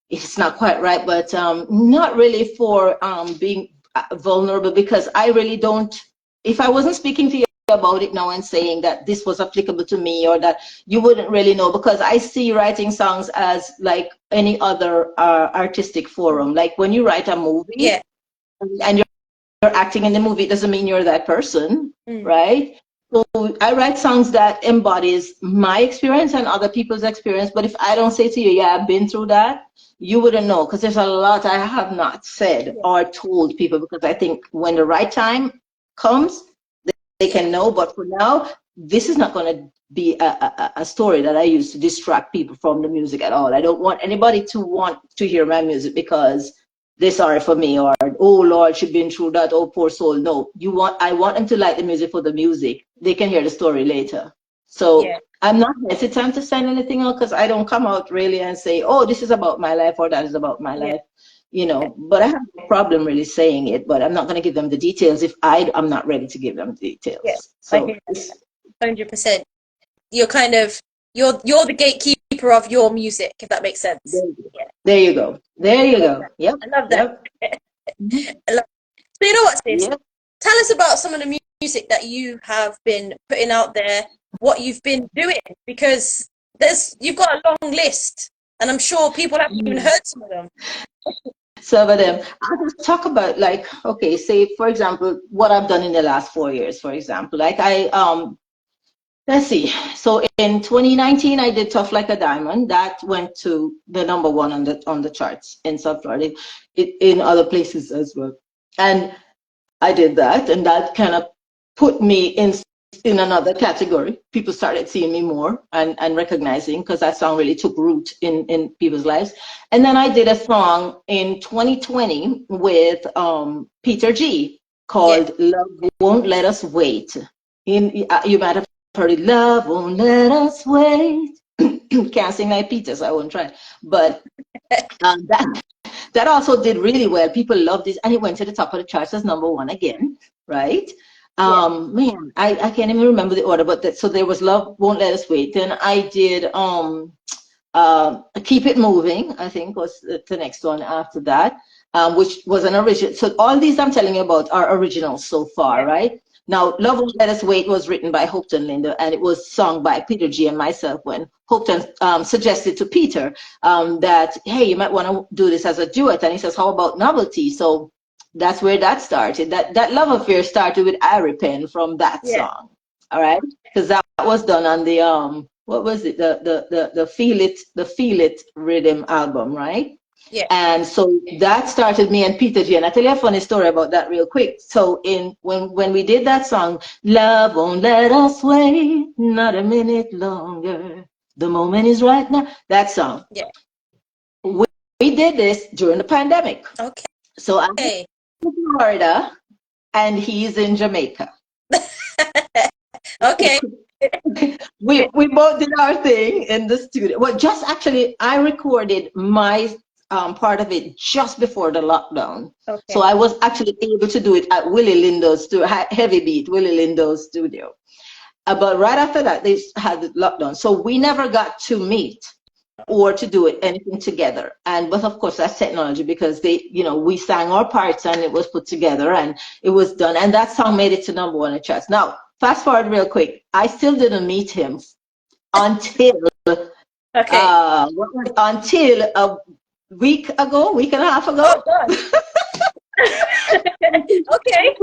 it's not quite right. But not really for being vulnerable, because I really don't. If I wasn't speaking to you about it now and saying that this was applicable to me, or that, you wouldn't really know, because I see writing songs as like any other artistic forum. Like when you write a movie and you're acting in the movie, it doesn't mean you're that person, right? So I write songs that embodies my experience and other people's experience. But if I don't say to you, yeah, I've been through that, you wouldn't know, because there's a lot I have not said Yeah. or told people, because I think when the right time comes, they can know. But for now, this is not going to be a story that I use to distract people from the music at all. I don't want anybody to want to hear my music because they're sorry for me, or oh Lord, she's been through that, oh poor soul. No, I want them to like the music for the music. They can hear the story later. So Yeah. I'm not hesitant to send anything out, because I don't come out really and say, oh, this is about my life or that is about my Yeah. life, but I have no problem really saying it, but I'm not going to give them the details if I'm not ready to give them the Yeah. details. I So hear that. 100%. You're kind of you're the gatekeeper of your music, if that makes sense. Yeah. there you go. There I you love go. that. Yep. I love that. Yep. Mhm. I love So you know what, sis? Yep. Tell us about some of the music that you have been putting out there, what you've been doing, because you've got a long list, and I'm sure people haven't even heard some of them. Some of them. I'll just talk about, like, okay, say for example, what I've done in the last 4 years, for example. Like let's see. So in 2019, I did Tough Like a Diamond. That went to the #1 on the charts in South Florida, in other places as well. And I did that, and that kind of put me in another category. People started seeing me more and recognizing, because that song really took root in people's lives. And then I did a song in 2020 with Peter G, Yeah. called "Love Won't Let Us Wait." You might have heard it. Love won't let us wait. Can't sing like Peter, so I won't try. But that also did really well. People loved it, and it went to the top of the charts as #1 again, right? Yeah. Man, I can't even remember the order, but so there was Love Won't Let Us Wait. Then I did Keep It Moving, I think was the next one after that, which was an original. So all these I'm telling you about are originals so far, Yeah. right? Now, Love Won't Let Us Wait was written by Hopeton Linder, and it was sung by Peter G and myself, when Hopeton suggested to Peter that, hey, you might want to do this as a duet. And he says, how about novelty? So that's where that started. That love affair started with Irie Pen from that Yeah. song, all right? Because that was done on the, what was it? The Feel It Rhythm album, right? Yeah. And so that started me and Peter G. And I'll tell you a funny story about that real quick. So when we did that song, Love Won't Let Us Wait, not a minute longer, the moment is right now, that song. Yeah. We did this during the pandemic. Okay. So I'm in Florida and he's in Jamaica. Okay. We both did our thing in the studio. Well, just actually, I recorded my part of it just before the lockdown. Okay. So I was actually able to do it at Willie Lindo's studio, Heavy Beat, Willie Lindo's studio. But right after that, they had the lockdown. So we never got to meet or to do anything together. But of course, that's technology, because we sang our parts and it was put together and it was done. And that song made it to #1 in the charts. Now, fast forward real quick. I still didn't meet him until Okay. until a week and a half ago. Oh God. Okay.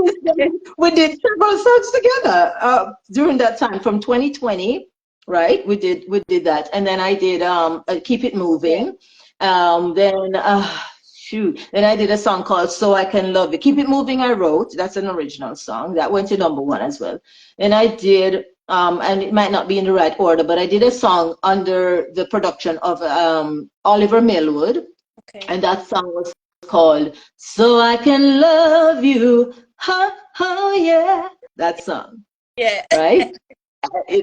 We did several songs together during that time from 2020, right? We did that, and then I did Keep It Moving. Then then I did a song called So I Can Love You. Keep It Moving I wrote. That's an original song that went to #1 as well. And I did and it might not be in the right order, but I did a song under the production of Oliver Millwood. Okay. And that song was called So I Can Love You. Oh yeah. That song. Yeah. Right?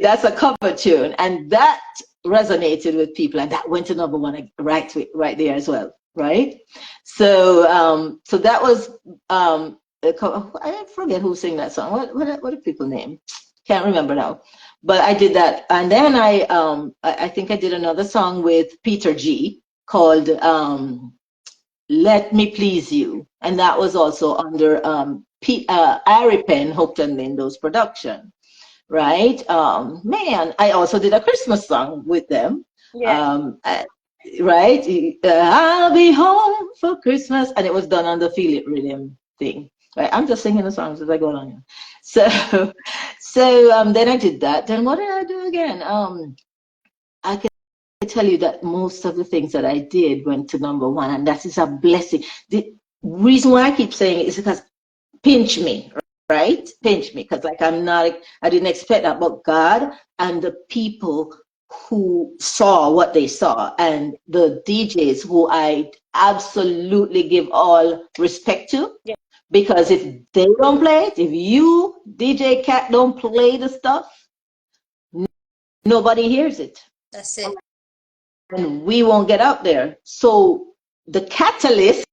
That's a cover tune. And that resonated with people. And that went to #1 right there as well. Right? So so that was I forget who sang that song. What do people name? Can't remember now. But I did that. And then I think I did another song with Peter G called Let Me Please You. And that was also under Irie Pen, Hopeton Lindo's production. Right? Man, I also did a Christmas song with them. Yeah. Right? I'll be home for Christmas. And it was done on the Feel It Rhythm thing. Right? I'm just singing the songs as I go along. So So then I did that. Then what did I do again? I can tell you that most of the things that I did went to #1, and that is a blessing. The reason why I keep saying it is because pinch me, right? Pinch me, because like I didn't expect that, but God and the people who saw what they saw, and the DJs who I absolutely give all respect to, Yeah. because if they don't play it, if you, DJ Kat, don't play the stuff, nobody hears it. That's it. And we won't get out there. So the Kat-a-lyst,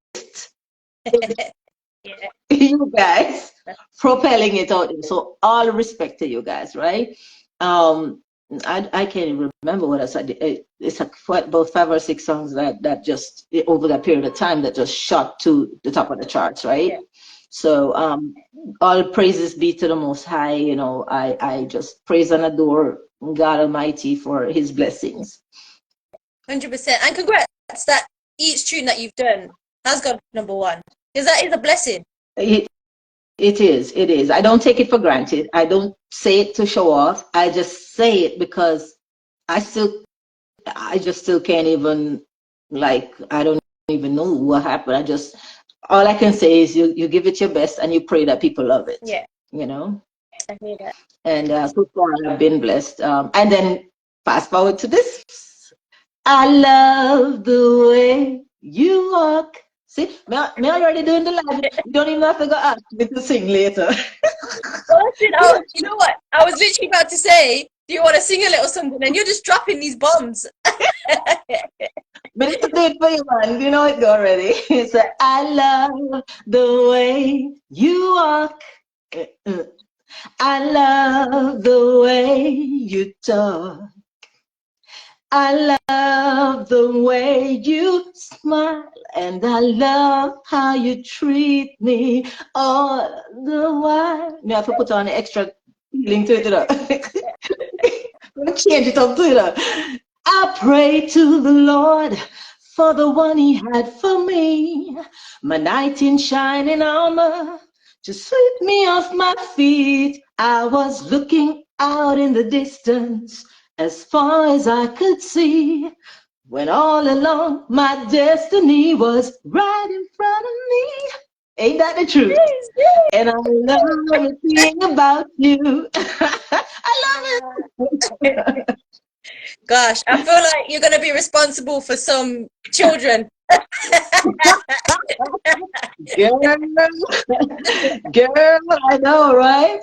Yeah. you guys propelling it out there. So all respect to you guys, right? I can't even remember what I said. It's about 5 or 6 songs that just over that period of time that just shot to the top of the charts, right? Yeah. So all praises be to the Most High. You know, I just praise and adore God Almighty for His blessings. 100%. And congrats that each tune that you've done has got #1, because that is a blessing. It is. I don't take it for granted. I don't say it to show off. I just say it because I just still can't even, like, I don't even know what happened. All I can say is you give it your best and you pray that people love it. Yeah. You know? I hear that. And so far I've been blessed. And then fast forward to this. I love the way you walk. See, me already doing the live. You don't even have to go ask me to sing later. You know what? I was literally about to say, do you want to sing a little something? And you're just dropping these bombs. But it's a bit for you, man. You know it already. So I love the way you walk. I love the way you talk. I love the way you smile, and I love how you treat me all the while. You have to put on an extra feeling to it. Change it up to it. I pray to the Lord for the one He had for me, my knight in shining armor, to sweep me off my feet. I was looking out in the distance, as far as I could see, when all along my destiny was right in front of me. Ain't that the truth? And I love everything about you. I love it. Gosh, I feel like you're going to be responsible for some children. Girl, girl, I know, right?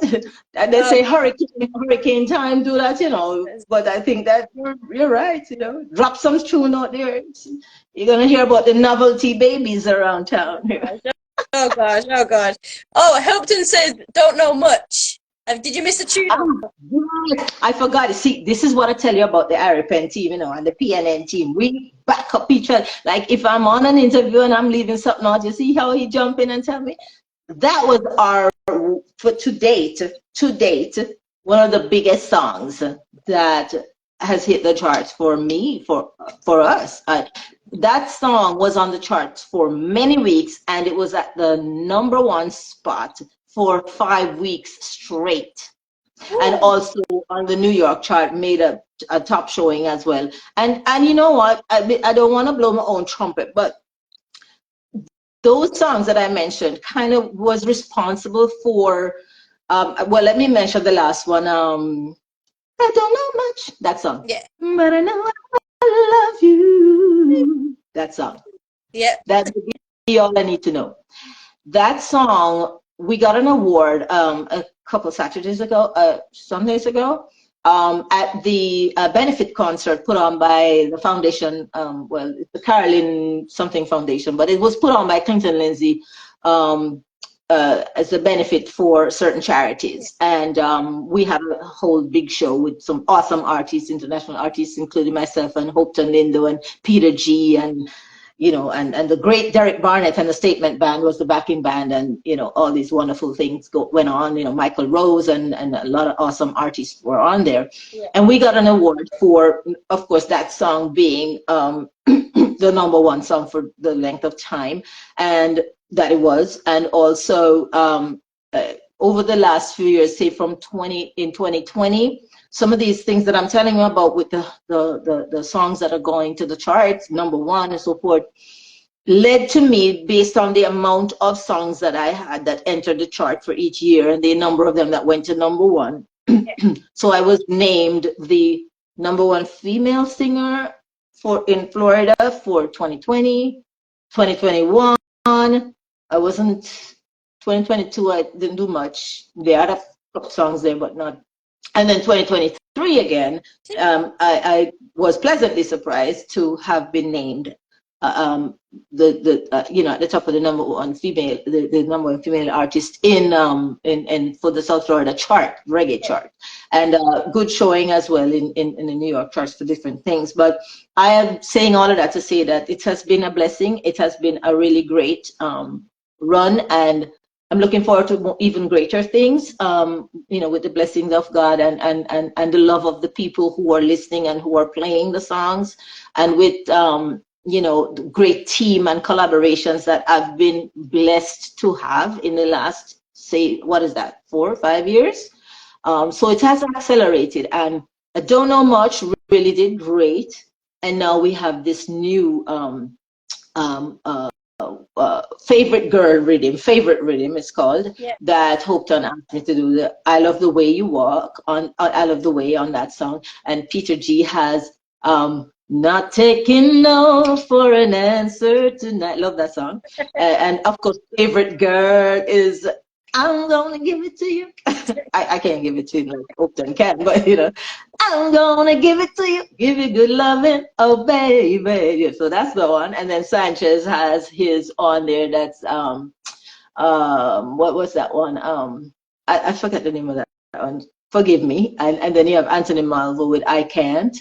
And they say hurricane time, do that, you know. But I think that you're right, you know. Drop some tune out there. You're gonna hear about the novelty babies around town here. Oh gosh, oh gosh. Oh, Helpton says don't know much. Did you miss a tune? I forgot. See, this is what I tell you about the RPN team, you know, and the PNN team. We back up each other. Like if I'm on an interview and I'm leaving something out, you see how he jump in and tell me? That was to date, one of the biggest songs that has hit the charts for me, for us. That song was on the charts for many weeks, and it was at the #1 spot for 5 weeks straight. Ooh. And also on the New York chart made a top showing as well. And you know what? I don't want to blow my own trumpet, but those songs that I mentioned kind of was responsible for, well, let me mention the last one. I don't know much. That song. Yeah. But I know I love you. That song. Yeah. That's all I need to know. That song, we got an award a couple Saturdays ago, Sundays ago, at the benefit concert put on by the foundation, well, the Carolyn something foundation, but it was put on by Clinton Lindsay as a benefit for certain charities. And we had a whole big show with some awesome artists, international artists, including myself and Hopeton Lindo and Peter G. and you know, and the great Derek Barnett and the Statement Band was the backing band, and you know, all these wonderful things went on. You know, Michael Rose and a lot of awesome artists were on there. Yeah. And we got an award for, of course, that song being the #1 song for the length of time, and that it was, and also over the last few years, say from 2020, some of these things that I'm telling you about with the songs that are going to the charts, #1 and so forth, led to me based on the amount of songs that I had that entered the chart for each year and the number of them that went to #1. So I was named the #1 female singer in Florida for 2020, 2021. I wasn't 2022. I didn't do much. They had a couple songs there, but not. And then 2023 again, I was pleasantly surprised to have been named at the top of the #1 female, the #1 female artist in for the South Florida chart, reggae chart, and good showing as well in the New York charts for different things. But I am saying all of that to say that it has been a blessing. It has been a really great run, and I'm looking forward to even greater things, with the blessings of God and the love of the people who are listening and who are playing the songs, and with the great team and collaborations that I've been blessed to have in the last, say, what is that, 4 or 5 years? So it has accelerated, and I don't know much, really did great. And now we have this new favorite rhythm it's called, that Hopeton asked me to do, the I Love the Way You Walk on I Love the Way on that song. And Peter G has Not Taking No for an Answer Tonight. Love that song. And of course, favorite girl is I'm Gonna Give It To You. I can't give it to you like Hopeton can, but I'm gonna give it to you, give you good loving, oh baby. Yeah, so that's the one. And then Sanchez has his on there. That's what was that one? I forget the name of that one. Forgive me. And then you have Anthony Malvo with I Can't.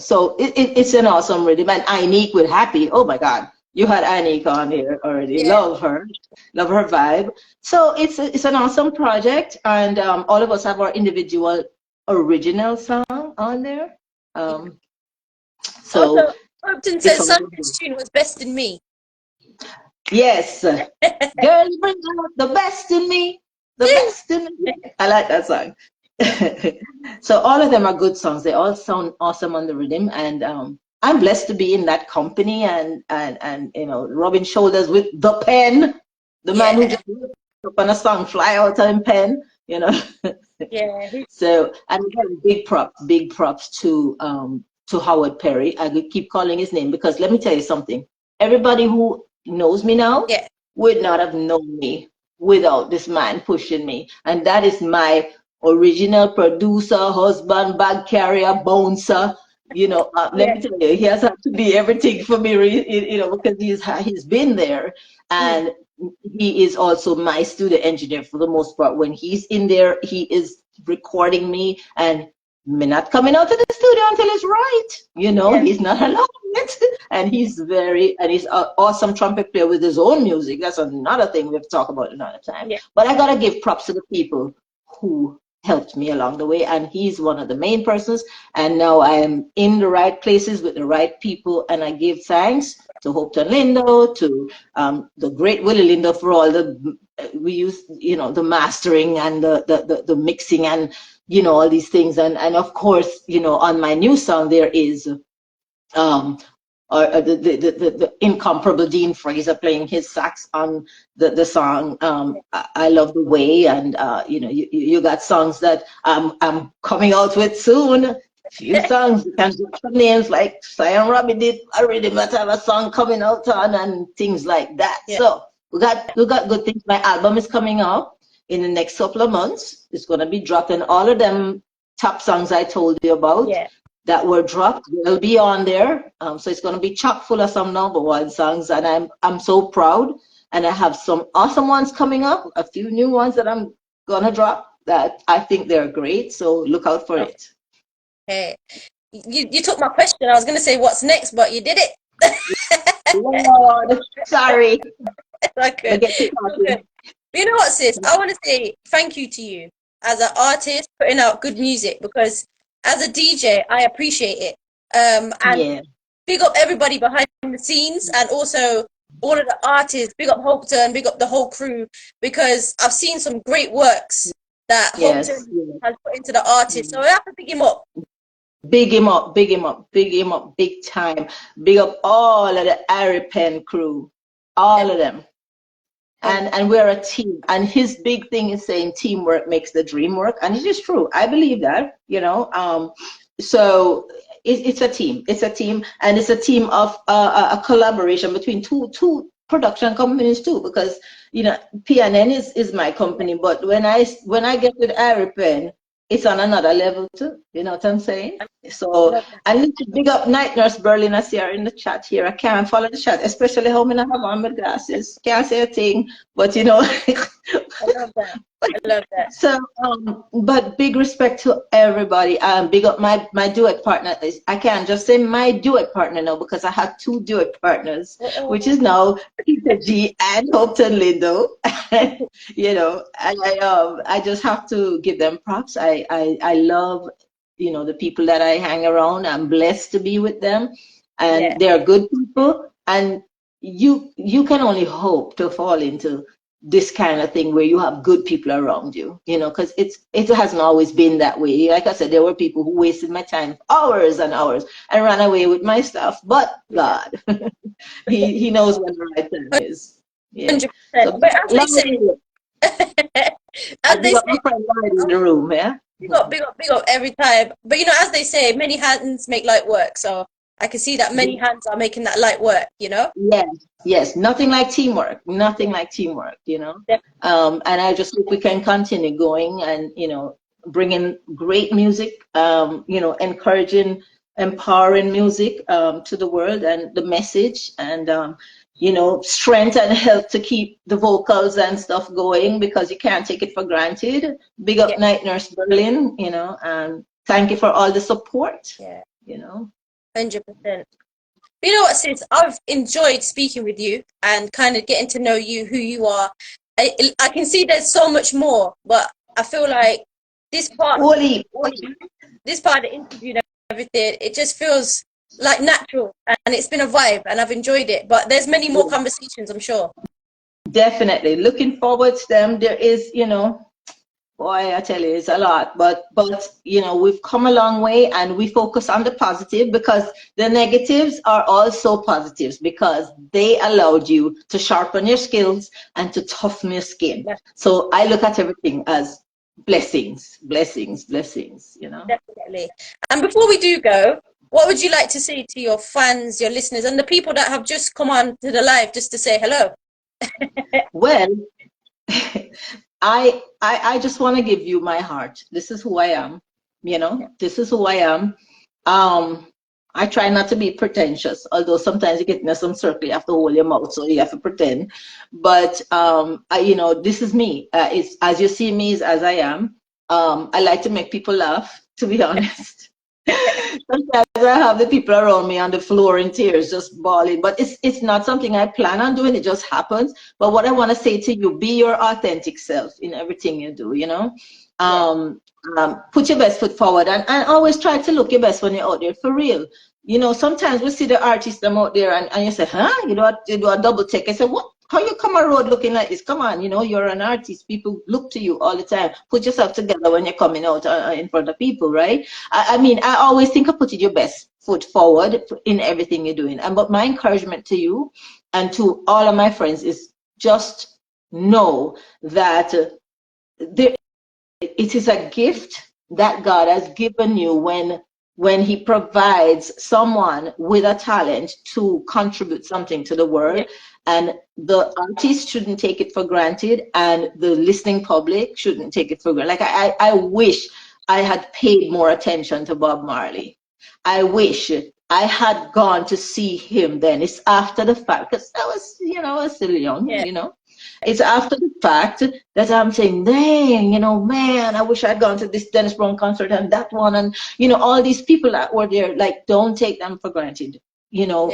So it's an awesome rhythm. And Inique with Happy. Oh my God. You had Anique on here already. Yeah. Love her vibe. So it's an awesome project, and all of us have our individual original song on there. So also, Hopeton says Sunday's tune was Best in Me. Yes, girl, bring out the best in me, the best in me. I like that song. So all of them are good songs. They all sound awesome on the rhythm, and I'm blessed to be in that company and rubbing shoulders with the pen, the man who just up on a song, fly out on pen, Yeah. So, and again, big props to Howard Perry. I could keep calling his name because let me tell you something. Everybody who knows me now would not have known me without this man pushing me, and that is my original producer, husband, bag carrier, bouncer. Let me tell you, he has had to be everything for me, because he's been there, and he is also my studio engineer for the most part. When he's in there, he is recording me, and me not coming out to the studio until it's right. He's not allowing it, and he's an awesome trumpet player with his own music. That's another thing we've talked about another time. Yeah. But I gotta give props to the people who helped me along the way, and he's one of the main persons, and now I am in the right places with the right people, and I give thanks to Hopeton Lindo, to the great Willie Lindo for all we use the mastering and the mixing and all these things, and of course on my new song there is the incomparable Dean Fraser playing his sax on the song I Love the Way, and you got songs that I'm coming out with soon. Few songs, you can drop some names like Cyan Robbie did already, but I have a song coming out on and things like that. Yeah. So we got good things. My album is coming out in the next couple of months. It's gonna be dropped, and all of them top songs I told you about that were dropped will be on there. So it's gonna be chock full of some #1 songs, and I'm so proud. And I have some awesome ones coming up, a few new ones that I'm gonna drop that I think they're great. So look out for it. Hey, you took my question. I was gonna say what's next, but you did it. Lord, sorry. Okay. You know what, sis? I want to say thank you to you as an artist putting out good music, because as a DJ, I appreciate it. And big up everybody behind the scenes, and also all of the artists, big up Hopeton, big up the whole crew, because I've seen some great works that Yes. Hopeton has put into the artists. So I have to pick him up. Big him up, big him up, big him up, big time. Big up all of the Ari Pen crew, all of them. And we're a team. And his big thing is saying teamwork makes the dream work, and it is true. I believe that, you know. So it's a team. It's a team, and it's a team of a collaboration between two production companies too. Because you know, PNN is my company, but when I get with Ari Pen, it's on another level too. You know what I'm saying? So I need to big up Night Nurse Berlin. I see her in the chat here. I can't follow the chat, especially how many have on my glasses. Can't say a thing, but you know. I love that. I love that. So, but big respect to everybody. Big up my duet partner. I can't just say my duet partner now because I have two duet partners, which is now Peter G and Hopeton Lindo. You know, and I just have to give them props. I love, you know, the people that I hang around. I'm blessed to be with them, and they're good people. And you can only hope to fall into this kind of thing where you have good people around you, you know, because it hasn't always been that way. Like I said, there were people who wasted my time hours and hours and ran away with my stuff. But God, he knows when the right time is. Yeah. 100%. So, But as they say, as they say, my friend in the room, yeah. big up every time. But you know, as they say, many hands make light work. So I can see that many hands are making that light work, you know? Yes, nothing like teamwork, nothing like teamwork, you know. And I just hope we can continue going and, you know, bringing great music, you know, encouraging, empowering music to the world, and the message, and you know, strength and health to keep the vocals and stuff going, because you can't take it for granted. Big up Night Nurse Berlin, you know, and thank you for all the support, you know. 100%. You know what, sis? I've enjoyed speaking with you and kind of getting to know you, who you are. I can see there's so much more, but I feel like this part, this part of the interview and everything, it just feels like natural, and it's been a vibe, and I've enjoyed it. But there's many more conversations, I'm sure. Definitely looking forward to them. There is, you know, boy, I tell you, it's a lot, but you know, we've come a long way, and we focus on the positive, because the negatives are also positives, because they allowed you to sharpen your skills and to toughen your skin. So I look at everything as blessings, you know. Definitely. And before we do go, what would you like to say to your fans, your listeners, and the people that have just come on to the live just to say hello? Well, I just want to give you my heart. This is who I am, you know. This is who I am. I try not to be pretentious, although sometimes you get in some circle, you have to hold your mouth, so you have to pretend. But you know, this is me. It's as you see me is as I am. I like to make people laugh, to be honest. Sometimes I have the people around me on the floor in tears, just bawling. But it's not something I plan on doing. It just happens. But what I want to say to you, be your authentic self in everything you do, you know. Put your best foot forward, and always try to look your best when you're out there, for real. You know, sometimes we see the artists them out there, and you say, huh? You do a double take. I say, what? How you come on road looking like this? Come on, you know, you're an artist. People look to you all the time. Put yourself together when you're coming out in front of people, right? I mean, I always think of putting your best foot forward in everything you're doing. But my encouragement to you and to all of my friends is just know that it is a gift that God has given you when he provides someone with a talent to contribute something to the world. And the artist shouldn't take it for granted, and the listening public shouldn't take it for granted. Like I wish I had paid more attention to Bob Marley. I wish I had gone to see him then. It's after the fact, because I was, you know, I was still young, you know. It's after the fact that I'm saying, dang, you know, man, I wish I'd gone to this Dennis Brown concert and that one, and, you know, all these people that were there. Like, don't take them for granted, you know.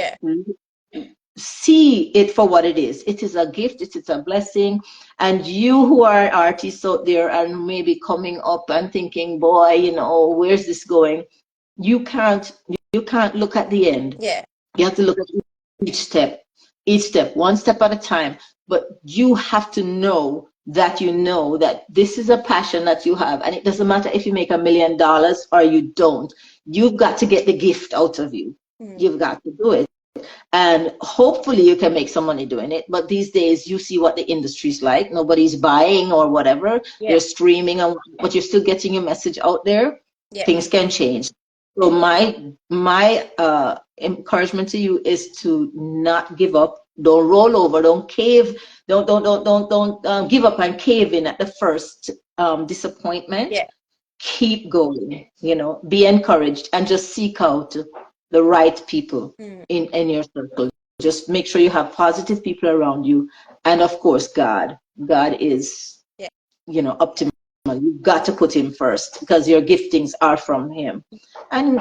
See it for what it is. It is a gift, it is a blessing. And you who are artists out there and maybe coming up and thinking, boy, you know, where's this going? You can't look at the end. You have to look at each step. each step, one step at a time. But you have to know that this is a passion that you have, and it doesn't matter if you make $1 million or you don't. You've got to get the gift out of you. You've got to do it. And hopefully you can make some money doing it. But these days you see what the industry's like. Nobody's buying or whatever. They're streaming, but you're still getting your message out there. Things can change. So my encouragement to you is to not give up. Don't roll over. Don't cave. Don't give up and cave in at the first disappointment. Keep going. You know, be encouraged and just seek out the right people in your circle. Just make sure you have positive people around you, and of course God is optimal. You've got to put him first, because your giftings are from him, and